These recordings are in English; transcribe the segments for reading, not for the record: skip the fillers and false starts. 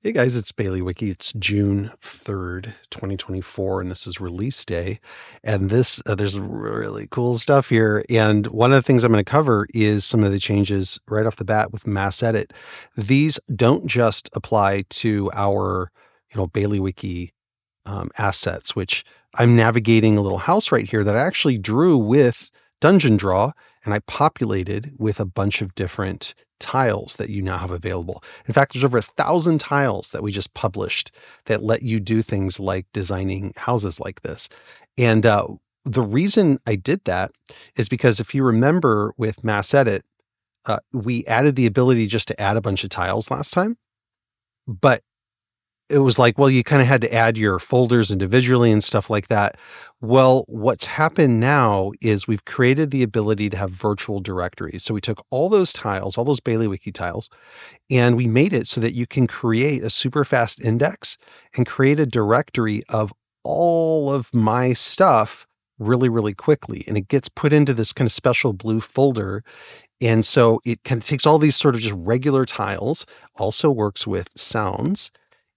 Hey guys, it's Baileywiki. It's June 3rd, 2024, and this is release day. And there's really cool stuff here. And one of the things I'm going to cover is some of the changes right off the bat with mass edit. These don't just apply to our, Baileywiki assets, which I'm navigating a little house right here that I actually drew with Dungeon Draw, and I populated with a bunch of different tiles that you now have available. In fact, there's over 1,000 tiles that we just published that let you do things like designing houses like this. And the reason I did that is because if you remember with Mass Edit, we added the ability just to add a bunch of tiles last time, but it was like, well, you kind of had to add your folders individually and stuff like that. Well, what's happened now is we've created the ability to have virtual directories. So we took all those tiles, all those Baileywiki tiles, and we made it so that you can create a super fast index and create a directory of all of my stuff really, really quickly. And it gets put into this kind of special blue folder. And so it kind of takes all these sort of just regular tiles, also works with sounds,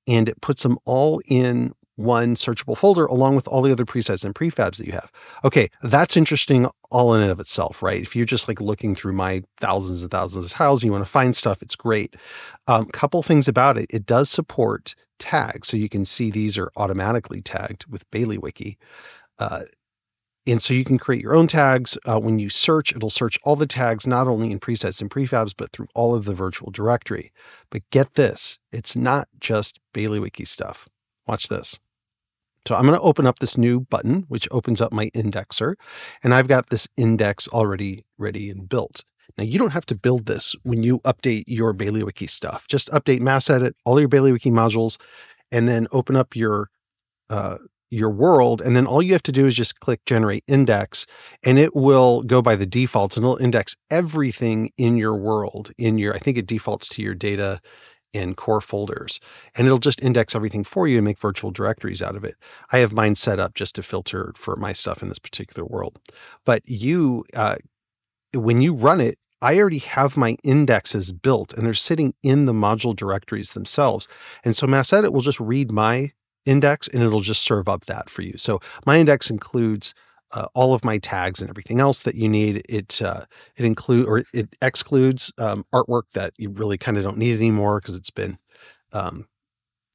and it puts them all in one searchable folder along with all the other presets and prefabs that you have. Okay, that's interesting all in and of itself, right? If you're just like looking through my thousands and thousands of tiles and you want to find stuff, it's great. Couple things about it. It does support tags, so you can see these are automatically tagged with Baileywiki. Uh, and so you can create your own tags. When you search, it'll search all the tags, not only in presets and prefabs, but through all of the virtual directory. But get this, it's not just Baileywiki stuff. Watch this. So I'm going to open up this new button, which opens up my indexer. And I've got this index already ready and built. Now, you don't have to build this when you update your Baileywiki stuff. Just update Mass Edit, all your Baileywiki modules, and then open up your world, and then all you have to do is just click generate index, and it will go by the defaults, and it'll index everything in your world. I think it defaults to your data and core folders, and it'll just index everything for you and make virtual directories out of it. I have mine set up just to filter for my stuff in this particular world. But when you run it, I already have my indexes built, and they're sitting in the module directories themselves. And so Mass Edit will just read my index, and it'll just serve up that for you. So my index includes all of my tags and everything else that you need. It excludes artwork that you really kind of don't need anymore because it's been kind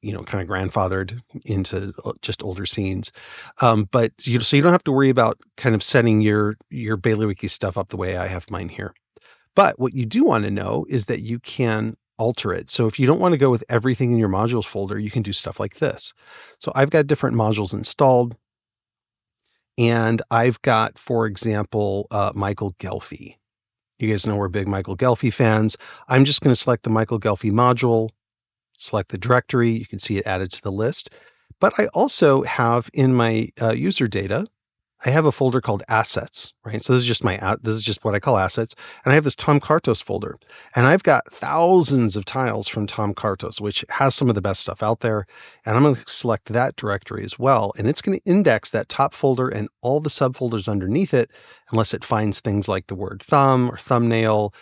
of grandfathered into just older scenes. But so you don't have to worry about kind of setting your Baileywiki stuff up the way I have mine here. But what you do want to know is that you can alter it. So if you don't want to go with everything in your modules folder, you can do stuff like this. So I've got different modules installed, and I've got, for example, Michael Gelfi. You guys know we're big Michael Gelfi fans. I'm just going to select the Michael Gelfi module, select the directory. You can see it added to the list. But I also have in my user data, I have a folder called assets, right? So this is just what I call assets. And I have this Tom Kartos folder, and I've got thousands of tiles from Tom Kartos, which has some of the best stuff out there. And I'm going to select that directory as well. And it's going to index that top folder and all the subfolders underneath it, unless it finds things like the word thumb or thumbnail,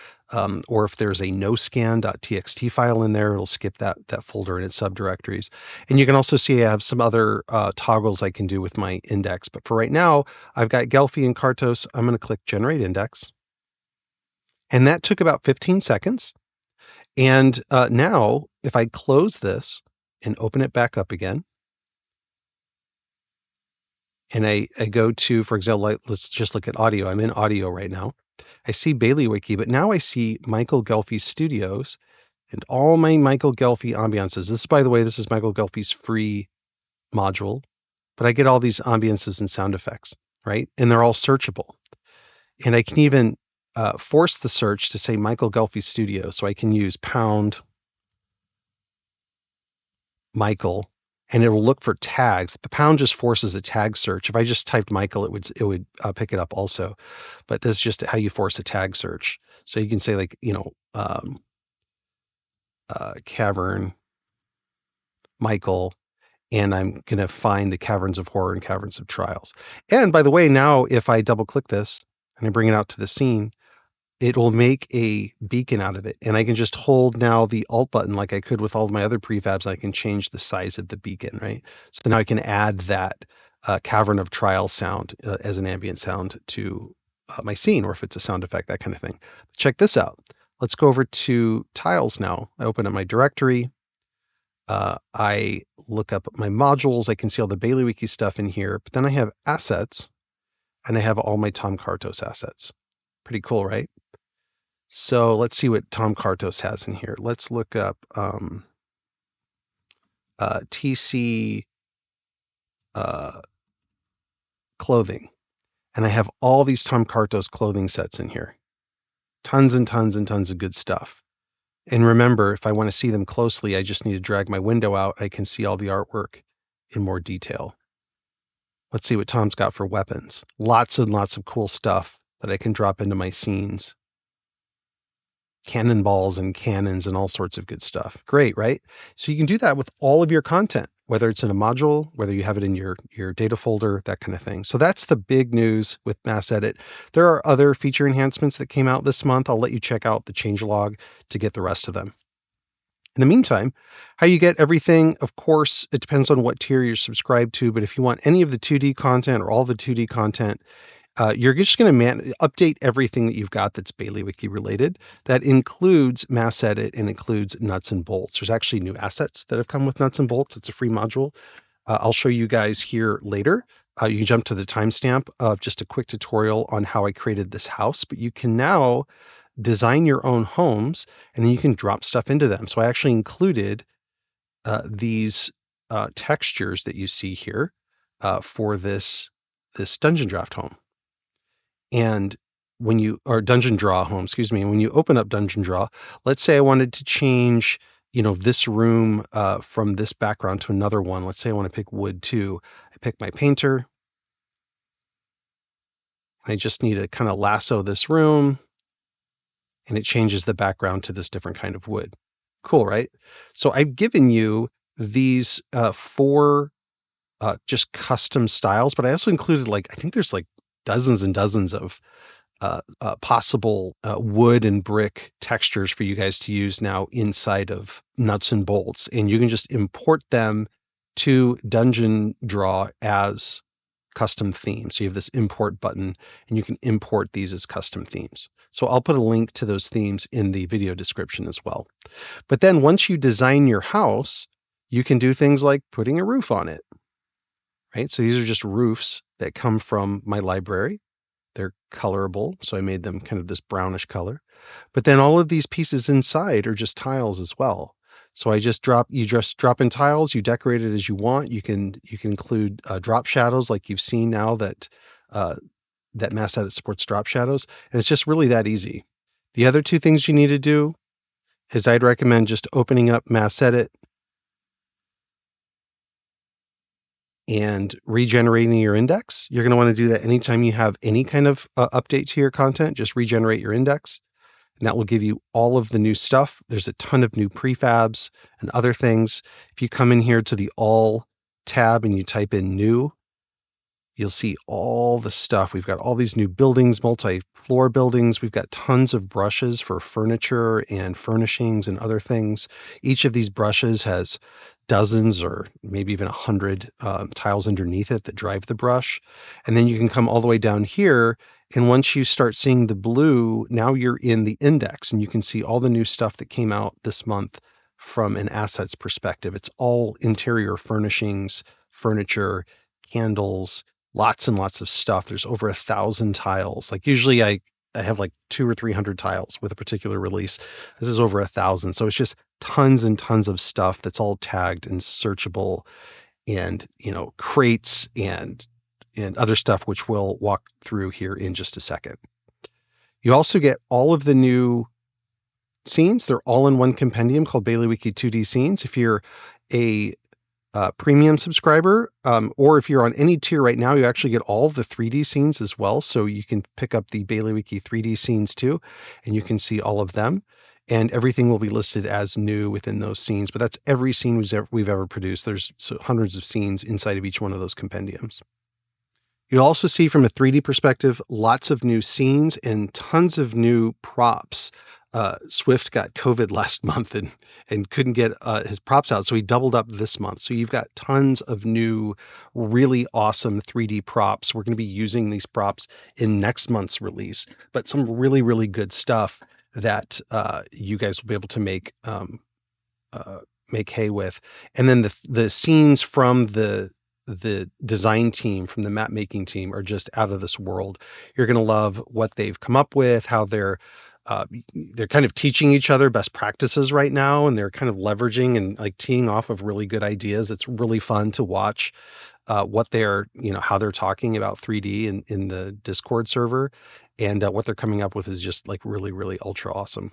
or if there's a noscan.txt file in there, it'll skip that folder in its subdirectories. And you can also see I have some other toggles I can do with my index. But for right now, I've got Gelfi and Kartos. I'm going to click Generate Index. And that took about 15 seconds. And now, if I close this and open it back up again, and I go to, for example, let's just look at audio. I'm in audio right now. I see Baileywiki, but now I see Michael Gelfi Studios and all my Michael Gelfi ambiances. By the way, this is Michael Gelfi's free module, but I get all these ambiances and sound effects, right? And they're all searchable. And I can even force the search to say Michael Gelfi Studio. So I can use pound Michael, and it will look for tags. The pound just forces a tag search. If I just typed Michael, it would pick it up also. But this is just how you force a tag search. So you can say like, cavern Michael, and I'm going to find the Caverns of Horror and Caverns of Trials. And by the way, now if I double click this and I bring it out to the scene, it will make a beacon out of it. And I can just hold now the Alt button like I could with all of my other prefabs. I can change the size of the beacon, right? So now I can add that Cavern of Trial sound as an ambient sound to my scene, or if it's a sound effect, that kind of thing. Check this out. Let's go over to tiles now. I open up my directory. I look up my modules. I can see all the Baileywiki stuff in here, but then I have assets, and I have all my Tom Kartos assets. Pretty cool, right? So let's see what Tom Kartos has in here. Let's look up TC clothing. And I have all these Tom Kartos clothing sets in here. Tons and tons and tons of good stuff. And remember, if I want to see them closely, I just need to drag my window out. I can see all the artwork in more detail. Let's see what Tom's got for weapons. Lots and lots of cool stuff that I can drop into my scenes. Cannonballs and cannons and all sorts of good stuff. Great, right? So you can do that with all of your content, whether it's in a module, whether you have it in your data folder, that kind of thing. So that's the big news with Mass Edit. There are other feature enhancements that came out this month. I'll let you check out the changelog to get the rest of them. In the meantime, how you get everything, of course, it depends on what tier you're subscribed to, but if you want any of the 2D content or all the 2D content, you're just going to update everything that you've got that's Baileywiki related. That includes Mass Edit and includes nuts and bolts. There's actually new assets that have come with nuts and bolts. It's a free module. I'll show you guys here later. You can jump to the timestamp of just a quick tutorial on how I created this house, but you can now design your own homes and then you can drop stuff into them. So I actually included these textures that you see here for this Dungeondraft home. And when you, or Dungeon Draw home, excuse me, and when you open up Dungeon Draw, let's say I wanted to change, this room from this background to another one. Let's say I want to pick wood too. I pick my painter. I just need to kind of lasso this room and it changes the background to this different kind of wood. Cool, right? So I've given you these 4 just custom styles, but I also included I think there's dozens and dozens of possible wood and brick textures for you guys to use now inside of nuts and bolts. And you can just import them to Dungeon Draw as custom themes. So you have this import button and you can import these as custom themes. So I'll put a link to those themes in the video description as well. But then once you design your house, you can do things like putting a roof on it, right? So these are just roofs that come from my library. They're colorable, so I made them kind of this brownish color. But then all of these pieces inside are just tiles as well. So you just drop in tiles, you decorate it as you want. You can include drop shadows like you've seen now that Mass Edit supports drop shadows. And it's just really that easy. The other 2 things you need to do is I'd recommend just opening up Mass Edit and regenerating your index. You're going to want to do that anytime you have any kind of update to your content. Just regenerate your index, and that will give you all of the new stuff. There's a ton of new prefabs and other things. If you come in here to the All tab and you type in New, you'll see all the stuff. We've got all these new buildings, multi-floor buildings. We've got tons of brushes for furniture and furnishings and other things. Each of these brushes has dozens or maybe even 100 tiles underneath it that drive the brush. And then you can come all the way down here. And once you start seeing the blue, now you're in the index and you can see all the new stuff that came out this month from an assets perspective. It's all interior furnishings, furniture, candles, lots and lots of stuff. There's over 1,000 tiles. Usually I have 200 or 300 tiles with a particular release. This is over 1,000. So it's just tons and tons of stuff that's all tagged and searchable, and crates and other stuff, which we'll walk through here in just a second. You also get all of the new scenes. They're all in one compendium called Baileywiki 2D Scenes. If you're a premium subscriber, or if you're on any tier right now, you actually get all of the 3D scenes as well. So you can pick up the Baileywiki 3D scenes too, and you can see all of them. And everything will be listed as new within those scenes. But that's every scene we've ever produced. There's hundreds of scenes inside of each one of those compendiums. You'll also see from a 3D perspective, lots of new scenes and tons of new props. Swift got COVID last month and couldn't get his props out, so he doubled up this month. So you've got tons of new, really awesome 3D props. We're going to be using these props in next month's release, but some really, really good stuff that you guys will be able to make hay with. And then the scenes from the design team, from the map making team, are just out of this world. You're going to love what they've come up with, how they're kind of teaching each other best practices right now, and they're kind of leveraging and like teeing off of really good ideas. It's really fun to watch what they're, how they're talking about 3D in the Discord server, and what they're coming up with is just like really, really ultra awesome.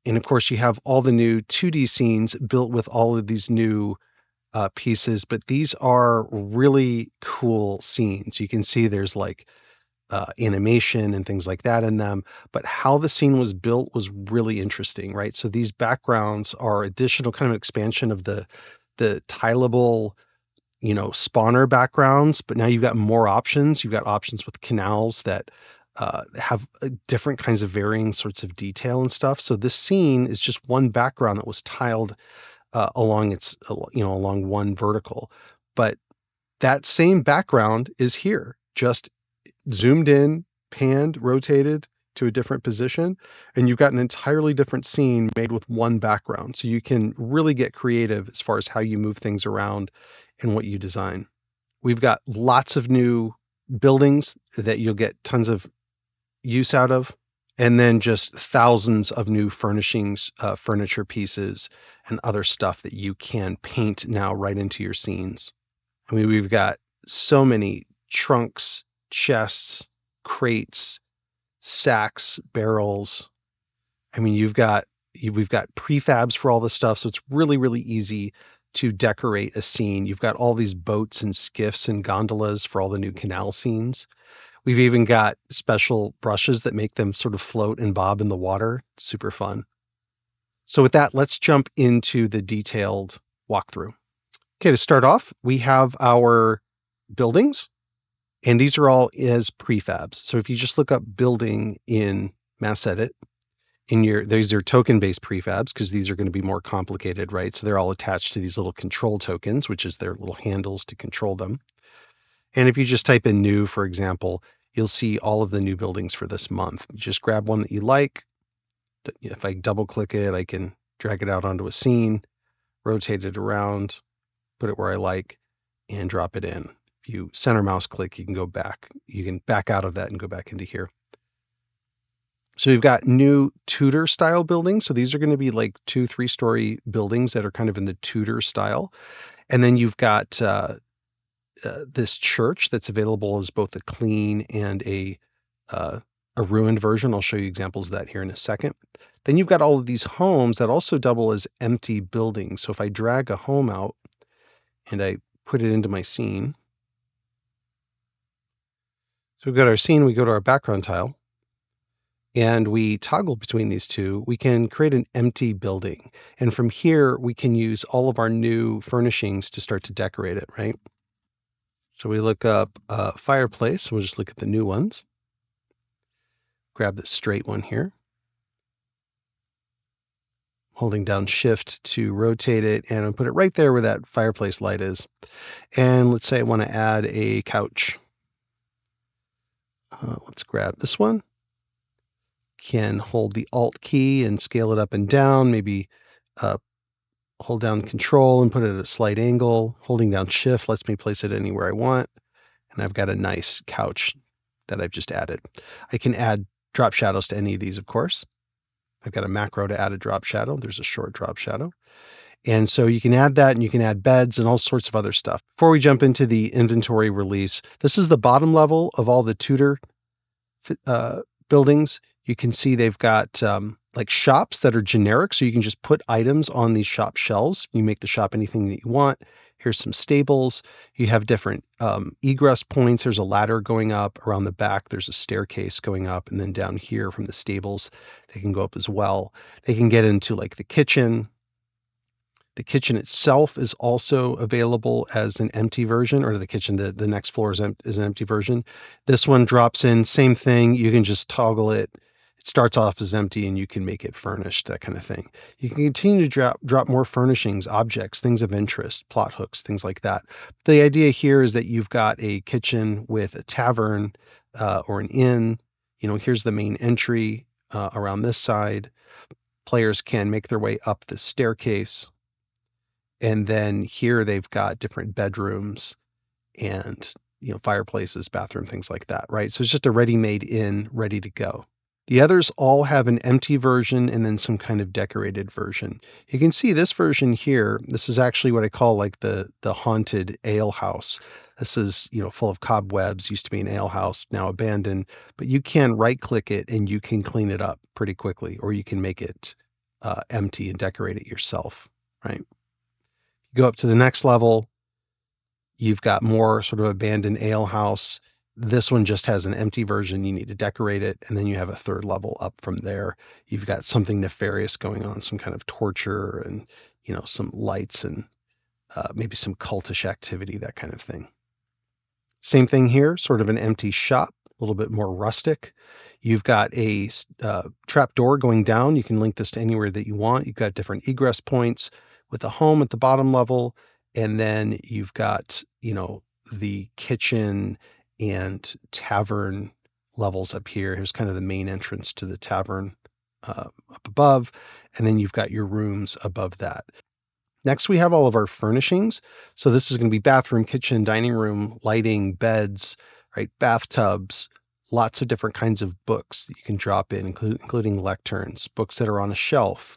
And of course, you have all the new 2D scenes built with all of these new pieces, but these are really cool scenes. You can see there's like animation and things like that in them, but how the scene was built was really interesting, right? So these backgrounds are additional kind of expansion of the tileable, spawner backgrounds, but now you've got more options. You've got options with canals that have different kinds of varying sorts of detail and stuff. So this scene is just one background that was tiled along along one vertical, but that same background is here, just zoomed in, panned, rotated to a different position, and you've got an entirely different scene made with one background. So you can really get creative as far as how you move things around and what you design. We've got lots of new buildings that you'll get tons of use out of, and then just thousands of new furnishings, furniture pieces, and other stuff that you can paint now right into your scenes. I mean, we've got so many trunks, chests, crates, sacks, barrels. I mean, we've got prefabs for all this stuff, so it's really, really easy to decorate a scene. You've got all these boats and skiffs and gondolas for all the new canal scenes. We've even got special brushes that make them sort of float and bob in the water. It's super fun. So with that, let's jump into the detailed walkthrough. Okay, to start off, we have our buildings, and these are all as prefabs. So if you just look up building in Mass Edit, these are token-based prefabs because these are going to be more complicated, right? So they're all attached to these little control tokens, which is their little handles to control them. And if you just type in new, for example, you'll see all of the new buildings for this month. You just grab one that you like. If I double click it, I can drag it out onto a scene, rotate it around, put it where I like, and drop it in. If you center mouse click, you can go back. You can back out of that and go back into here. So we've got new Tudor style buildings. So these are going to be like 2-3 story buildings that are kind of in the Tudor style. And then you've got this church that's available as both a clean and a ruined version. I'll show you examples of that here in a second. Then you've got all of these homes that also double as empty buildings. So if I drag a home out and I put it into my scene, so we've got our scene, we go to our background tile, and we toggle between these two, we can create an empty building. And from here, we can use all of our new furnishings to start to decorate it, right? So we look up fireplace. We'll just look at the new ones. Grab the straight one here. Holding down Shift to rotate it, and I'll put it right there where that fireplace light is. And let's say I want to add a couch. Let's grab this one. Can hold the Alt key and scale it up and down. Maybe hold down Control and put it at a slight angle. Holding down Shift lets me place it anywhere I want. And I've got a nice couch that I've just added. I can add drop shadows to any of these, of course. I've got a macro to add a drop shadow. There's a short drop shadow. And so you can add that, and you can add beds and all sorts of other stuff. Before we jump into the inventory release, this is the bottom level of all the Tudor buildings. You can see they've got like shops that are generic, so you can just put items on these shop shelves. You make the shop anything that you want. Here's some stables. You have different egress points. There's a ladder going up around the back. There's a staircase going up, and then down here from the stables, they can go up as well. They can get into like the kitchen. The kitchen itself is also available as an empty version, or the kitchen, the next floor is an empty version. This one drops in, same thing. You can just toggle it. It starts off as empty and you can make it furnished, that kind of thing. You can continue to drop more furnishings, objects, things of interest, plot hooks, things like that. The idea here is that you've got a kitchen with a tavern or an inn. Here's the main entry around this side. Players can make their way up the staircase. And then here they've got different bedrooms and, fireplaces, bathroom, things like that, right? So it's just a ready-made inn, ready to go. The others all have an empty version and then some kind of decorated version. You can see this version here. This is actually what I call like the haunted ale house. This is, full of cobwebs, used to be an ale house, now abandoned, but you can right-click it and you can clean it up pretty quickly, or you can make it empty and decorate it yourself, right? Go up to the next level, you've got more sort of abandoned ale house. This one just has an empty version. You need to decorate it. And then you have a third level up from there. You've got something nefarious going on, some kind of torture and, some lights and maybe some cultish activity, that kind of thing. Same thing here, sort of an empty shop, a little bit more rustic. You've got a trap door going down. You can link this to anywhere that you want. You've got different egress points with a home at the bottom level. And then you've got, the kitchen and tavern levels up here. Here's kind of the main entrance to the tavern up above. And then you've got your rooms above that. Next, we have all of our furnishings. So this is going to be bathroom, kitchen, dining room, lighting, beds, right? Bathtubs, lots of different kinds of books that you can drop in, including lecterns, books that are on a shelf,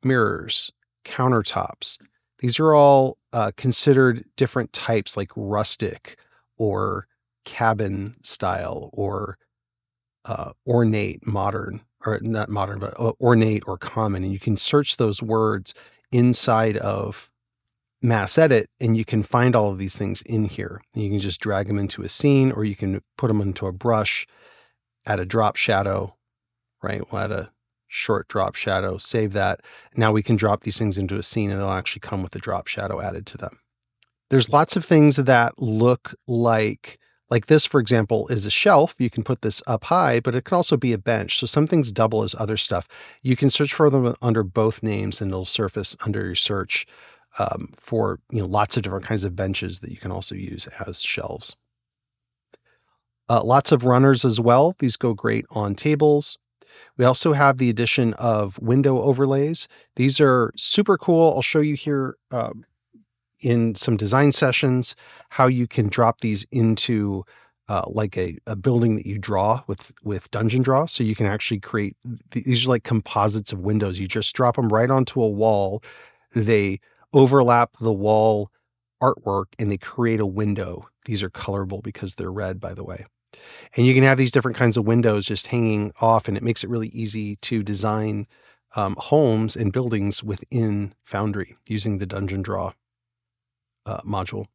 mirrors, countertops. These are all considered different types, like rustic or cabin style or ornate, modern, or not modern, but ornate or common. And you can search those words inside of Mass Edit, and you can find all of these things in here. And you can just drag them into a scene, or you can put them into a brush, add a drop shadow, right? We'll add a short drop shadow, save that. Now we can drop these things into a scene and they'll actually come with a drop shadow added to them. There's lots of things that look like this, for example, is a shelf. You can put this up high, but it can also be a bench. So some things double as other stuff. You can search for them under both names and it'll surface under your search for lots of different kinds of benches that you can also use as shelves. Lots of runners as well. These go great on tables. We also have the addition of window overlays. These are super cool. I'll show you here in some design sessions how you can drop these into like a building that you draw with Dungeondraft. So you can actually create, these are like composites of windows. You just drop them right onto a wall. They overlap the wall artwork and they create a window. These are colorable because they're red, by the way. And you can have these different kinds of windows just hanging off, and it makes it really easy to design homes and buildings within Foundry using the Dungeondraft module.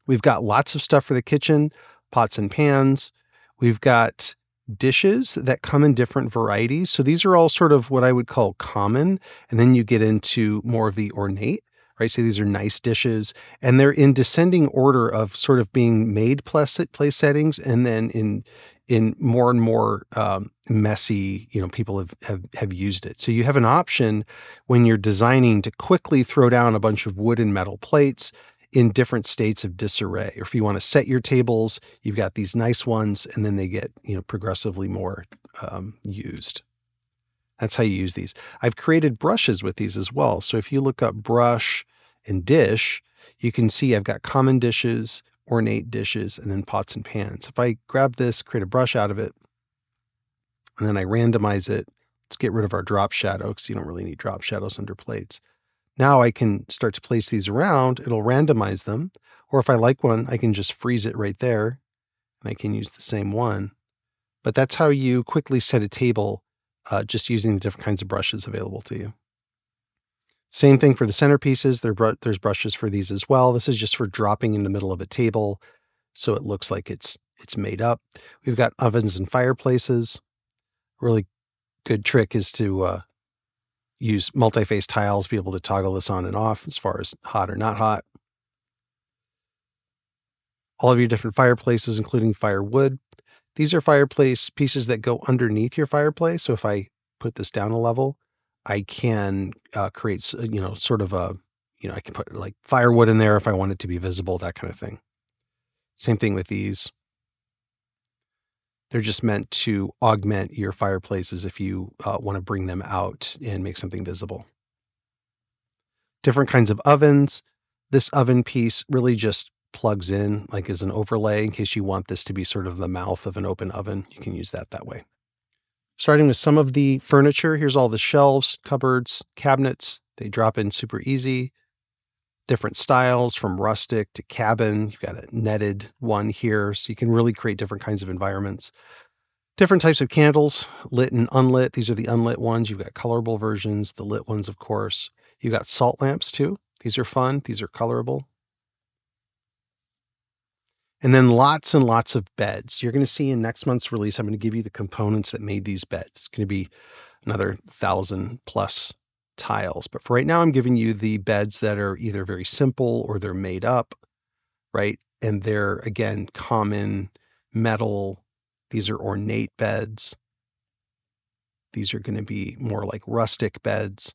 We've got lots of stuff for the kitchen, pots and pans. We've got dishes that come in different varieties. So these are all sort of what I would call common, and then you get into more of the ornate. Right, so these are nice dishes, and they're in descending order of sort of being made place settings, and then in more and more messy, people have used it. So you have an option when you're designing to quickly throw down a bunch of wood and metal plates in different states of disarray. Or if you want to set your tables, you've got these nice ones, and then they get progressively more used. That's how you use these. I've created brushes with these as well. So if you look up brush and dish, you can see I've got common dishes, ornate dishes, and then pots and pans. If I grab this, create a brush out of it, and then I randomize it, let's get rid of our drop shadow because you don't really need drop shadows under plates. Now I can start to place these around. It'll randomize them. Or if I like one, I can just freeze it right there, and I can use the same one. But that's how you quickly set a table just using the different kinds of brushes available to you. Same thing for the centerpieces. There's brushes for these as well. This is just for dropping in the middle of a table, so it looks like it's made up. We've got ovens and fireplaces. A really good trick is to use multi-phase tiles, be able to toggle this on and off as far as hot or not hot. All of your different fireplaces, including firewood. These are fireplace pieces that go underneath your fireplace. So if I put this down a level, I can create, sort of a, I can put like firewood in there if I want it to be visible, that kind of thing. Same thing with these. They're just meant to augment your fireplaces if you want to bring them out and make something visible. Different kinds of ovens. This oven piece really just plugs in like as an overlay in case you want this to be sort of the mouth of an open oven. You can use that way. Starting with some of the furniture, here's all the shelves, cupboards, cabinets. They drop in super easy. Different styles from rustic to cabin. You've got a netted one here, so you can really create different kinds of environments. Different types of candles, lit and unlit. These are the unlit ones. You've got colorable versions, the lit ones, of course. You've got salt lamps too. These are fun. These are colorable. And then lots and lots of beds. You're going to see in next month's release, I'm going to give you the components that made these beds. It's going to be another 1,000+ tiles. But for right now, I'm giving you the beds that are either very simple or they're made up, right? And they're, again, common metal. These are ornate beds. These are going to be more like rustic beds.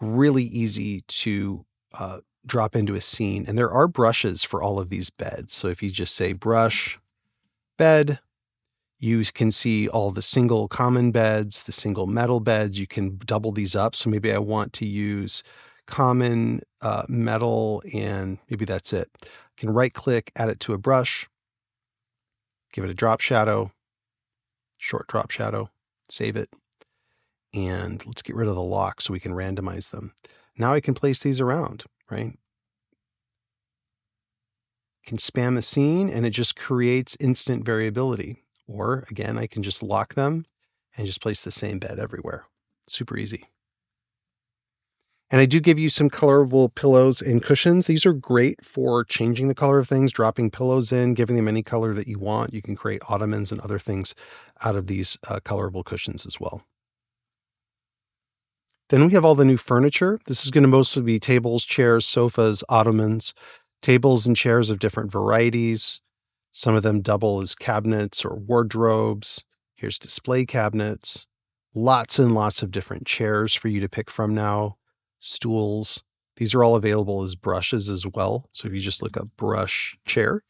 Really easy to drop into a scene. And there are brushes for all of these beds. So if you just say brush, bed, you can see all the single common beds, the single metal beds. You can double these up. So maybe I want to use common metal, and maybe that's it. I can right click, add it to a brush, give it a drop shadow, short drop shadow, save it. And let's get rid of the lock so we can randomize them. Now I can place these around, right? I can spam a scene and it just creates instant variability. Or again, I can just lock them and just place the same bed everywhere. Super easy. And I do give you some colorable pillows and cushions. These are great for changing the color of things, dropping pillows in, giving them any color that you want. You can create ottomans and other things out of these colorable cushions as well. Then we have all the new furniture. This is going to mostly be tables, chairs, sofas, ottomans, tables and chairs of different varieties. Some of them double as cabinets or wardrobes. Here's display cabinets. Lots and lots of different chairs for you to pick from now. Stools. These are all available as brushes as well. So if you just look up brush chair,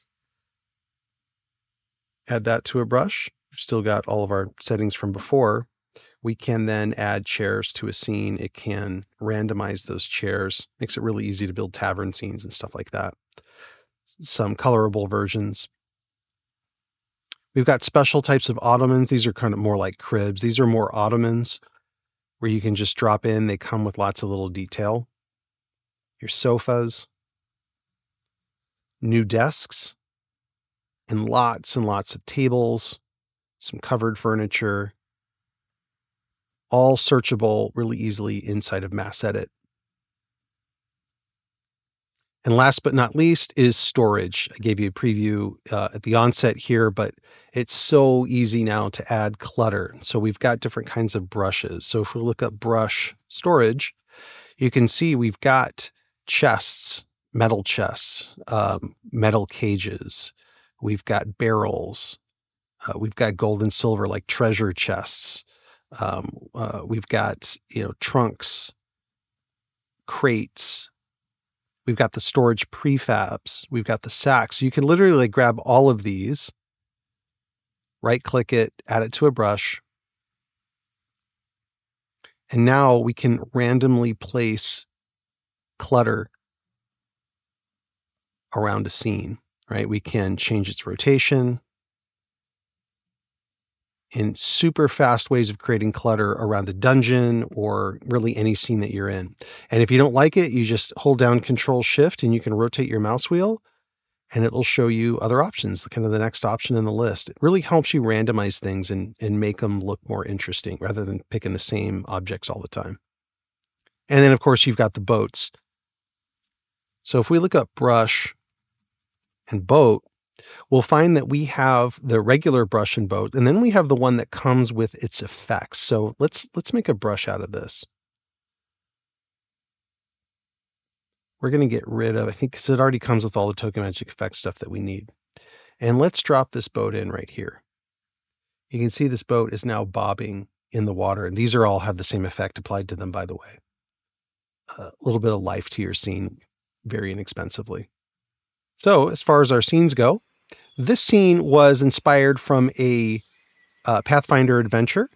add that to a brush. We've still got all of our settings from before. We can then add chairs to a scene. It can randomize those chairs. Makes it really easy to build tavern scenes and stuff like that. Some colorable versions. We've got special types of ottomans. These are kind of more like cribs. These are more ottomans where you can just drop in. They come with lots of little detail. Your sofas, new desks, and lots of tables, some covered furniture, all searchable really easily inside of Mass Edit. And last but not least is storage. I gave you a preview at the onset here, but it's so easy now to add clutter. So we've got different kinds of brushes. So if we look up brush storage, you can see we've got chests, metal chests, metal cages. We've got barrels. We've got gold and silver like treasure chests. We've got trunks, crates. We've got the storage prefabs. We've got the sacks. You can literally grab all of these, right click it, add it to a brush. And now we can randomly place clutter around a scene, right? We can change its rotation in super fast ways of creating clutter around a dungeon or really any scene that you're in. And if you don't like it, you just hold down Control Shift and you can rotate your mouse wheel and it'll show you other options, kind of the next option in the list. It really helps you randomize things and make them look more interesting rather than picking the same objects all the time. And then of course you've got the boats. So if we look up brush and boat, we'll find that we have the regular brush and boat, and then we have the one that comes with its effects. So let's make a brush out of this. We're going to get rid of, I think, because it already comes with all the token magic effect stuff that we need. And let's drop this boat in right here. You can see this boat is now bobbing in the water, and these are all have the same effect applied to them, by the way. A little bit of life to your scene very inexpensively. So as far as our scenes go, this scene was inspired from a Pathfinder adventure.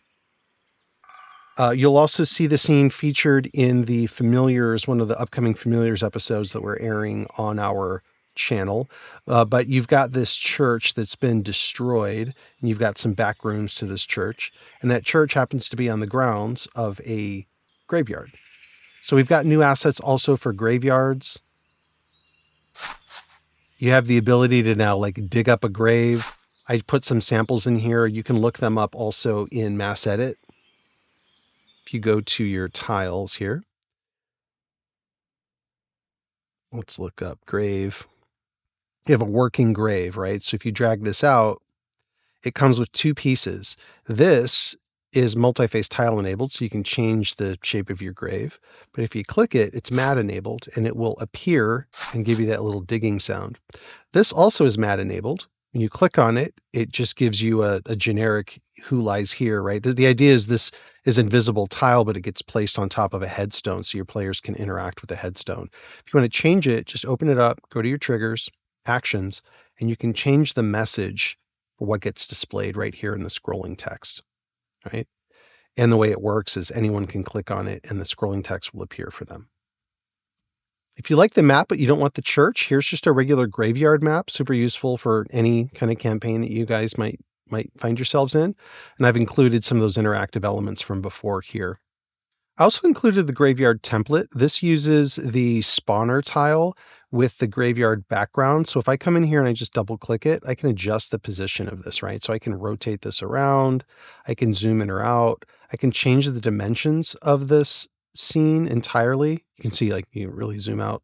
You'll also see the scene featured in the Familiars, one of the upcoming Familiars episodes that we're airing on our channel. But you've got this church that's been destroyed, and you've got some back rooms to this church. And that church happens to be on the grounds of a graveyard. So we've got new assets also for graveyards. You have the ability to now like dig up a grave. I put some samples in here. You can look them up also in Mass Edit. If you go to your tiles here, let's look up grave. You have a working grave, right? So if you drag this out, it comes with two pieces. This is multi-face tile enabled, so you can change the shape of your grave. But if you click it, it's matte enabled, and it will appear and give you that little digging sound. This also is matte enabled. When you click on it, it just gives you a generic who lies here, right? The idea is this is invisible tile, but it gets placed on top of a headstone so your players can interact with the headstone. If you want to change it, just open it up, go to your triggers, actions, and you can change the message for what gets displayed right here in the scrolling text, right? And the way it works is anyone can click on it and the scrolling text will appear for them. If you like the map, but you don't want the church, here's just a regular graveyard map, super useful for any kind of campaign that you guys might find yourselves in. And I've included some of those interactive elements from before here. I also included the graveyard template. This uses the spawner tile with the graveyard background. So if I come in here and I just double click it, I can adjust the position of this, right? So I can rotate this around, I can zoom in or out, I can change the dimensions of this scene entirely. You can see like you really zoom out,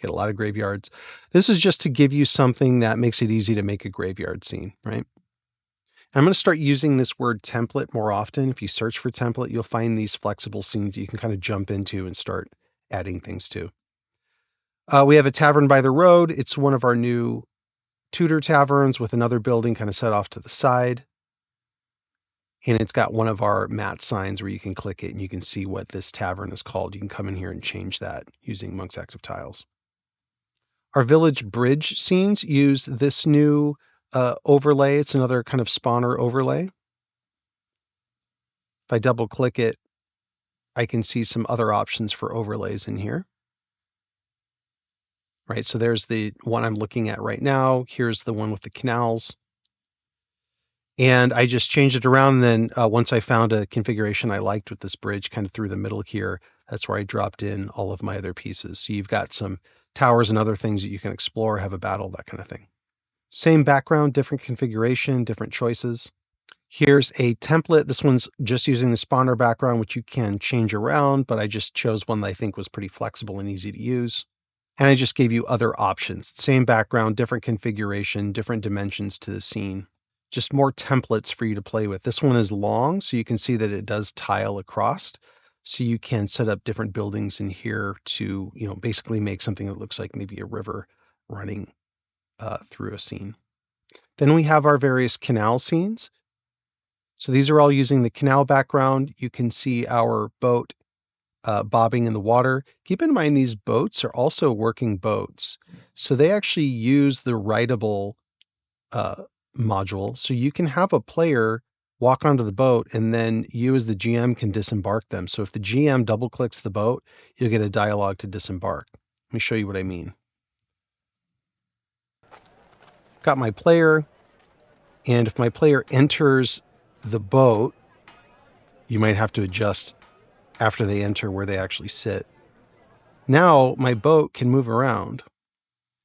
get a lot of graveyards. This is just to give you something that makes it easy to make a graveyard scene, right? I'm going to start using this word template more often. If you search for template, you'll find these flexible scenes you can kind of jump into and start adding things to. We have a tavern by the road. It's one of our new Tudor taverns with another building kind of set off to the side. And it's got one of our matte signs where you can click it and you can see what this tavern is called. You can come in here and change that using Monk's Active Tiles. Our village bridge scenes use this new overlay. It's another kind of spawner overlay. If I double click it, I can see some other options for overlays in here. Right, so there's the one I'm looking at right now. Here's the one with the canals. And I just changed it around. And then once I found a configuration I liked with this bridge kind of through the middle here, that's where I dropped in all of my other pieces. So you've got some towers and other things that you can explore, have a battle, that kind of thing. Same background, different configuration, different choices. Here's a template. This one's just using the spawner background, which you can change around, but I just chose one that I think was pretty flexible and easy to use. And I just gave you other options. Same background, different configuration, different dimensions to the scene. Just more templates for you to play with. This one is long, so you can see that it does tile across. So you can set up different buildings in here to, basically make something that looks like maybe a river running through a scene. Then we have our various canal scenes. So these are all using the canal background. You can see our boat bobbing in the water. Keep in mind these boats are also working boats. So they actually use the writable module. So you can have a player walk onto the boat and then you as the GM can disembark them. So if the GM double clicks the boat, you'll get a dialogue to disembark. Let me show you what I mean. Got my player, and if my player enters the boat, you might have to adjust after they enter where they actually sit. Now my boat can move around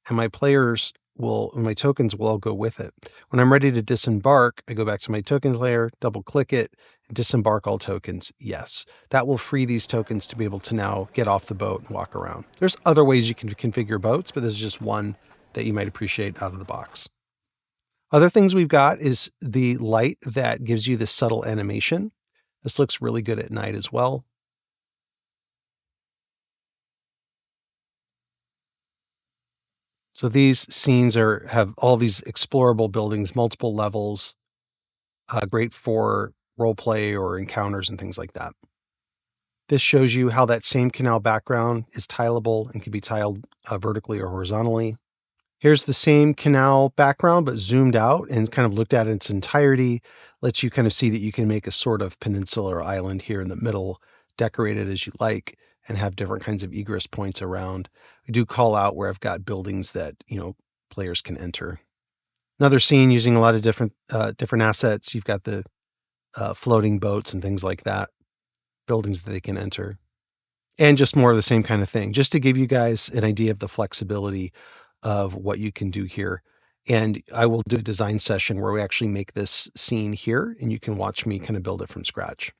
and my tokens will all go with it. When I'm ready to disembark, I go back to my tokens layer, double click it, disembark all tokens. Yes, that will free these tokens to be able to now get off the boat and walk around. There's other ways you can configure boats, but this is just one that you might appreciate out of the box. Other things we've got is the light that gives you the subtle animation. This looks really good at night as well. So these scenes have all these explorable buildings, multiple levels, great for role play or encounters and things like that. This shows you how that same canal background is tileable and can be tiled vertically or horizontally. Here's the same canal background, but zoomed out and kind of looked at in its entirety. Lets you kind of see that you can make a sort of peninsula or island here in the middle, decorate it as you like, and have different kinds of egress points around. We do call out where I've got buildings that, players can enter. Another scene using a lot of different assets. You've got the floating boats and things like that, buildings that they can enter. And just more of the same kind of thing, just to give you guys an idea of the flexibility of what you can do here. And I will do a design session where we actually make this scene here, and you can watch me kind of build it from scratch.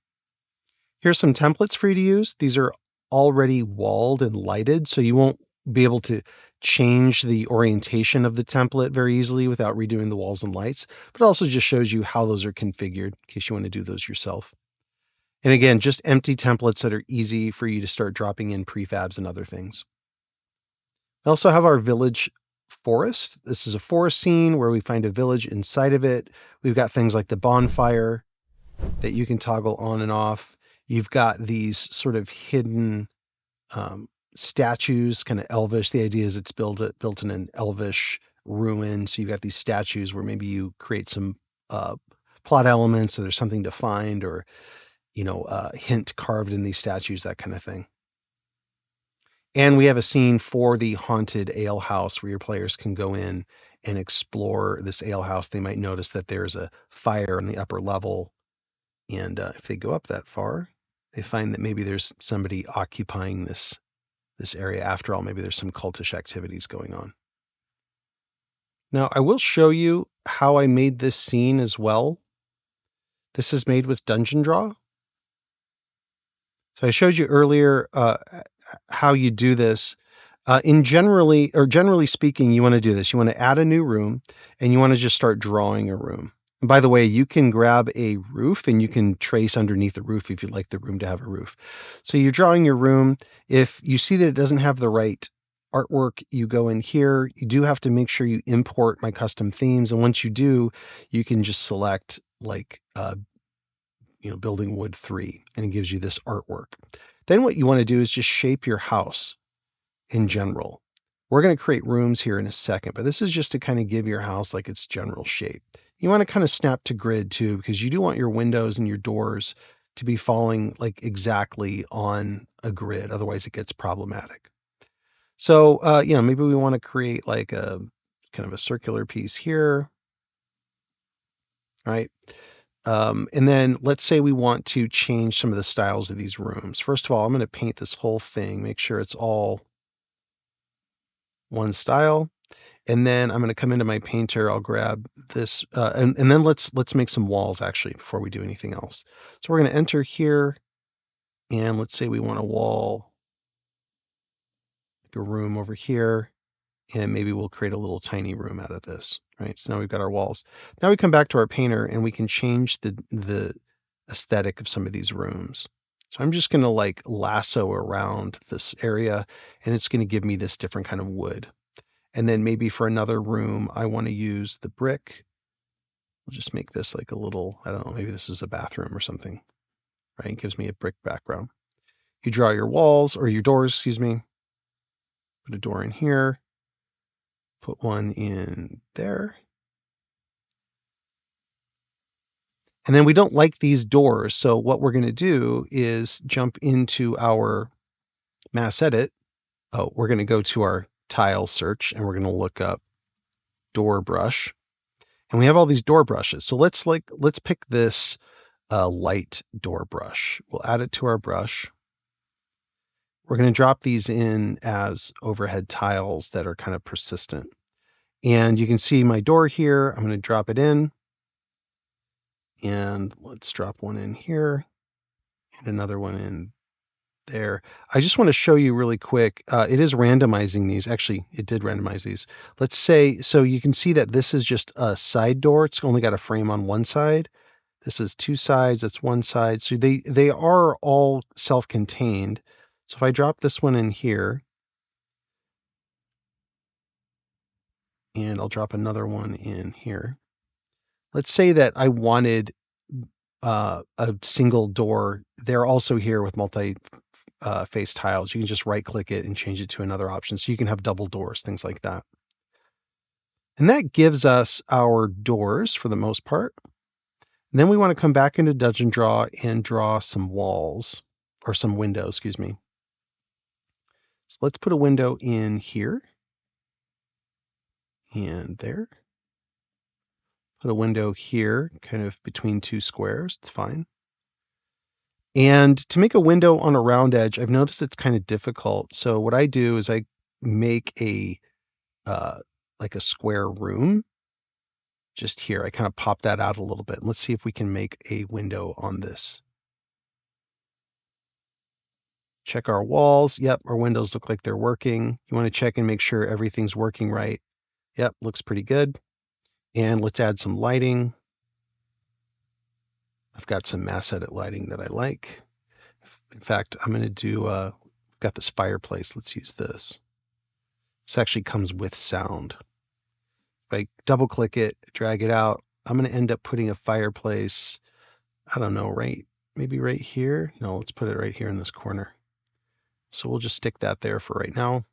Here's some templates for you to use. These are already walled and lighted, so you won't be able to change the orientation of the template very easily without redoing the walls and lights, but it also just shows you how those are configured in case you want to do those yourself. And again, just empty templates that are easy for you to start dropping in prefabs and other things. We also have our village forest. This is a forest scene where we find a village inside of it. We've got things like the bonfire that you can toggle on and off. You've got these sort of hidden statues, kind of elvish. The idea is it's built in an elvish ruin. So you've got these statues where maybe you create some plot elements, or there's something to find, or hint carved in these statues, that kind of thing. And we have a scene for the haunted ale house where your players can go in and explore this ale house. They might notice that there's a fire in the upper level. And if they go up that far, they find that maybe there's somebody occupying this area. After all, maybe there's some cultish activities going on. Now, I will show you how I made this scene as well. This is made with Dungeondraft. So I showed you earlier how you do this. Generally speaking, you want to do this. You want to add a new room, and you want to just start drawing a room. And by the way, you can grab a roof and you can trace underneath the roof if you'd like the room to have a roof. So you're drawing your room. If you see that it doesn't have the right artwork, you go in here. You do have to make sure you import my custom themes. And once you do, you can just select like Building Wood 3, and it gives you this artwork. Then what you want to do is just shape your house in general. We're going to create rooms here in a second, but this is just to kind of give your house like its general shape. You want to kind of snap to grid too, because you do want your windows and your doors to be falling like exactly on a grid. Otherwise it gets problematic. So, maybe we want to create like a kind of a circular piece here, right? And then let's say we want to change some of the styles of these rooms. First of all, I'm going to paint this whole thing, make sure it's all one style. And then I'm going to come into my painter. I'll grab this, and then let's make some walls actually before we do anything else. So we're going to enter here, and let's say we want a wall, like a room over here, and maybe we'll create a little tiny room out of this, right? So now we've got our walls. Now we come back to our painter and we can change the aesthetic of some of these rooms. So I'm just going to like lasso around this area, and it's going to give me this different kind of wood. And then maybe for another room, I want to use the brick. We'll just make this like a little, I don't know, maybe this is a bathroom or something, right? It gives me a brick background. You draw your walls, or your doors, excuse me. Put a door in here. Put one in there. And then we don't like these doors. So what we're going to do is jump into our mass edit. Oh, we're going to go to our tile search, and we're going to look up door brush. And we have all these door brushes. So let's pick this light door brush. We'll add it to our brush. We're going to drop these in as overhead tiles that are kind of persistent. And you can see my door here. I'm going to drop it in. And let's drop one in here and another one in there. I just want to show you really quick. It is randomizing these. Actually, it did randomize these. Let's say, so you can see that this is just a side door. It's only got a frame on one side. This is two sides. That's one side. So they are all self-contained. So if I drop this one in here, and I'll drop another one in here. Let's say that I wanted a single door. They're also here with multi face tiles. You can just right click it and change it to another option. So you can have double doors, things like that. And that gives us our doors for the most part. And then we want to come back into Dungeon Draw and draw some walls or some windows, excuse me. So let's put a window in here and there. Put a window here, kind of between two squares. It's fine. And to make a window on a round edge, I've noticed it's kind of difficult. So what I do is I make a like a square room just here. I kind of pop that out a little bit. Let's see if we can make a window on this. Check our walls. Yep, our windows look like they're working. You want to check and make sure everything's working right. Yep, looks pretty good. And let's add some lighting. I've got some mass edit lighting that I like. In fact, I'm going to do, I've got this fireplace. Let's use this. This actually comes with sound. If I double click it, drag it out, I'm going to end up putting a fireplace, I don't know, maybe right here. No, let's put it right here in this corner. So we'll just stick that there for right now.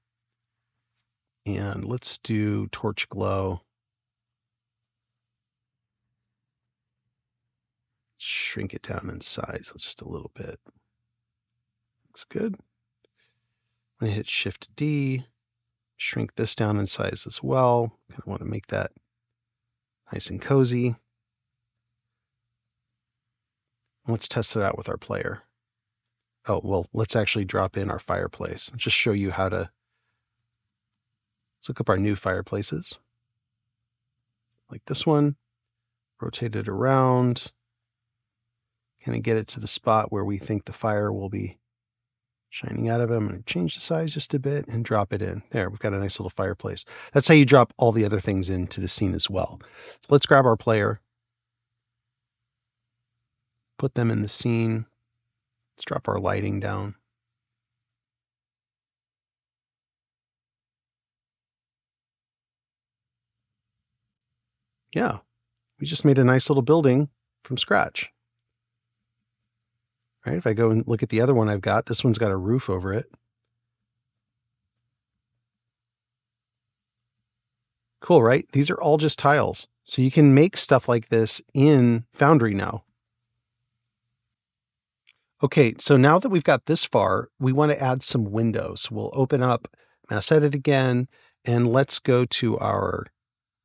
And let's do torch glow. Shrink it down in size just a little bit. Looks good. I'm going to hit Shift D, shrink this down in size as well. Kind of want to make that nice and cozy. Let's test it out with our player. Oh, well, let's actually drop in our fireplace and just show you how to. Let's look up our new fireplaces. Like this one, rotate it around, kind of get it to the spot where we think the fire will be shining out of it. I'm going to change the size just a bit and drop it in. There, we've got a nice little fireplace. That's how you drop all the other things into the scene as well. So let's grab our player, put them in the scene. Let's drop our lighting down. Yeah, we just made a nice little building from scratch. Right? If I go and look at the other one I've got, this one's got a roof over it. Cool, right? These are all just tiles. So you can make stuff like this in Foundry now. Okay, so now that we've got this far, we want to add some windows. We'll open up Mass Edit again, and let's go to our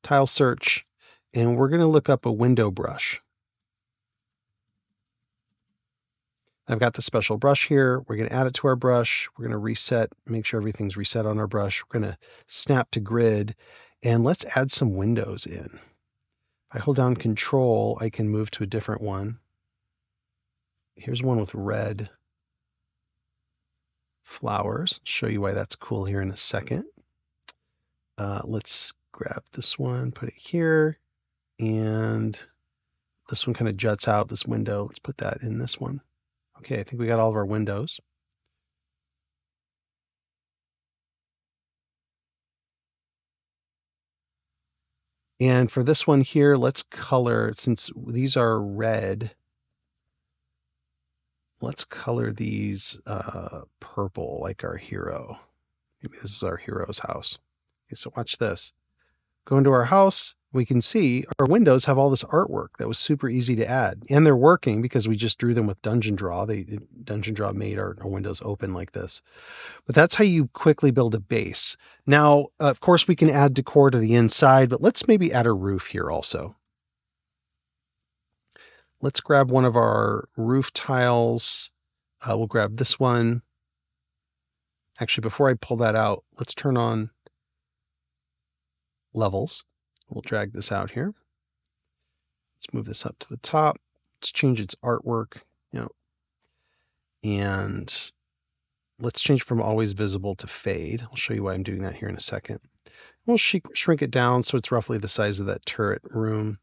tile search, and we're going to look up a window brush. I've got the special brush here. We're going to add it to our brush. We're going to reset, make sure everything's reset on our brush. We're going to snap to grid, and let's add some windows in. If I hold down Control, I can move to a different one. Here's one with red flowers. I'll show you why that's cool here in a second. Let's grab this one, put it here, and this one kind of juts out this window. Let's put that in this one. Okay, I think we got all of our windows. And for this one here, let's color, since these are red, let's color these purple like our hero. Maybe this is our hero's house. Okay, so watch this. Go into our house, we can see our windows have all this artwork that was super easy to add. And they're working because we just drew them with Dungeon Draw. Dungeon Draw made our windows open like this. But that's how you quickly build a base. Now, of course, we can add decor to the inside, but let's maybe add a roof here also. Let's grab one of our roof tiles. We'll grab this one. Actually, before I pull that out, let's turn on levels. We'll drag this out here. Let's move this up to the top. Let's change its artwork, and let's change from always visible to fade. I'll show you why I'm doing that here in a second. We'll shrink it down so it's roughly the size of that turret room.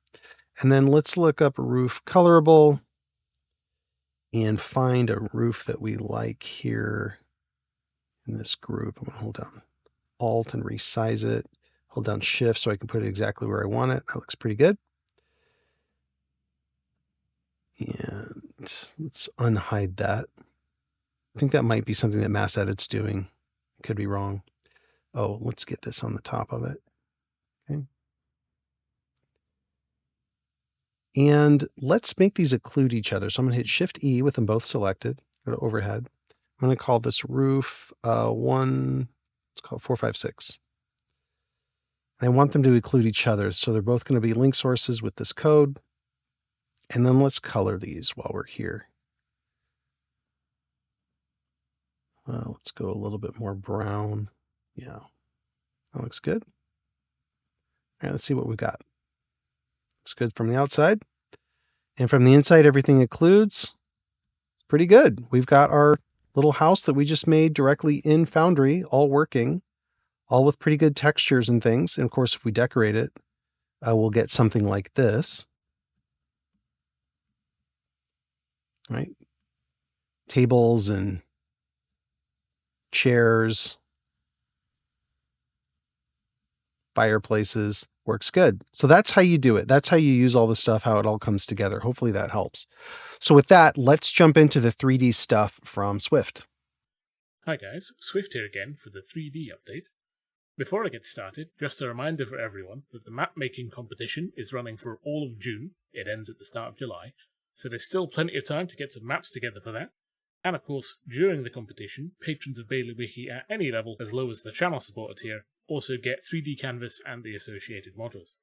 And then let's look up roof colorable and find a roof that we like here in this group. I'm going to hold down Alt and resize it. Hold down Shift so I can put it exactly where I want it. That looks pretty good. And let's unhide that. I think that might be something that Mass Edit's doing. Could be wrong. Oh, let's get this on the top of it. Okay. And let's make these occlude each other. So I'm going to hit Shift E with them both selected. Go to overhead. I'm going to call this roof let's call it 456. And I want them to occlude each other. So they're both going to be link sources with this code. And then let's color these while we're here. Let's go a little bit more brown. Yeah, that looks good. All right, let's see what we've got. Looks good from the outside. And from the inside, everything occludes. Pretty good. We've got our little house that we just made directly in Foundry, all working, all with pretty good textures and things. And of course, if we decorate it, we'll get something like this. Right? Tables and chairs, fireplaces, works good. So that's how you do it. That's how you use all the stuff, how it all comes together. Hopefully that helps. So with that, let's jump into the 3D stuff from Swift. Hi guys, Swift here again for the 3D update. Before I get started, just a reminder for everyone that the map making competition is running for all of June. It ends at the start of July, so there's still plenty of time to get some maps together for that. And of course, during the competition, patrons of Baileywiki at any level as low as the channel supporter tier also get 3D canvas and the associated modules.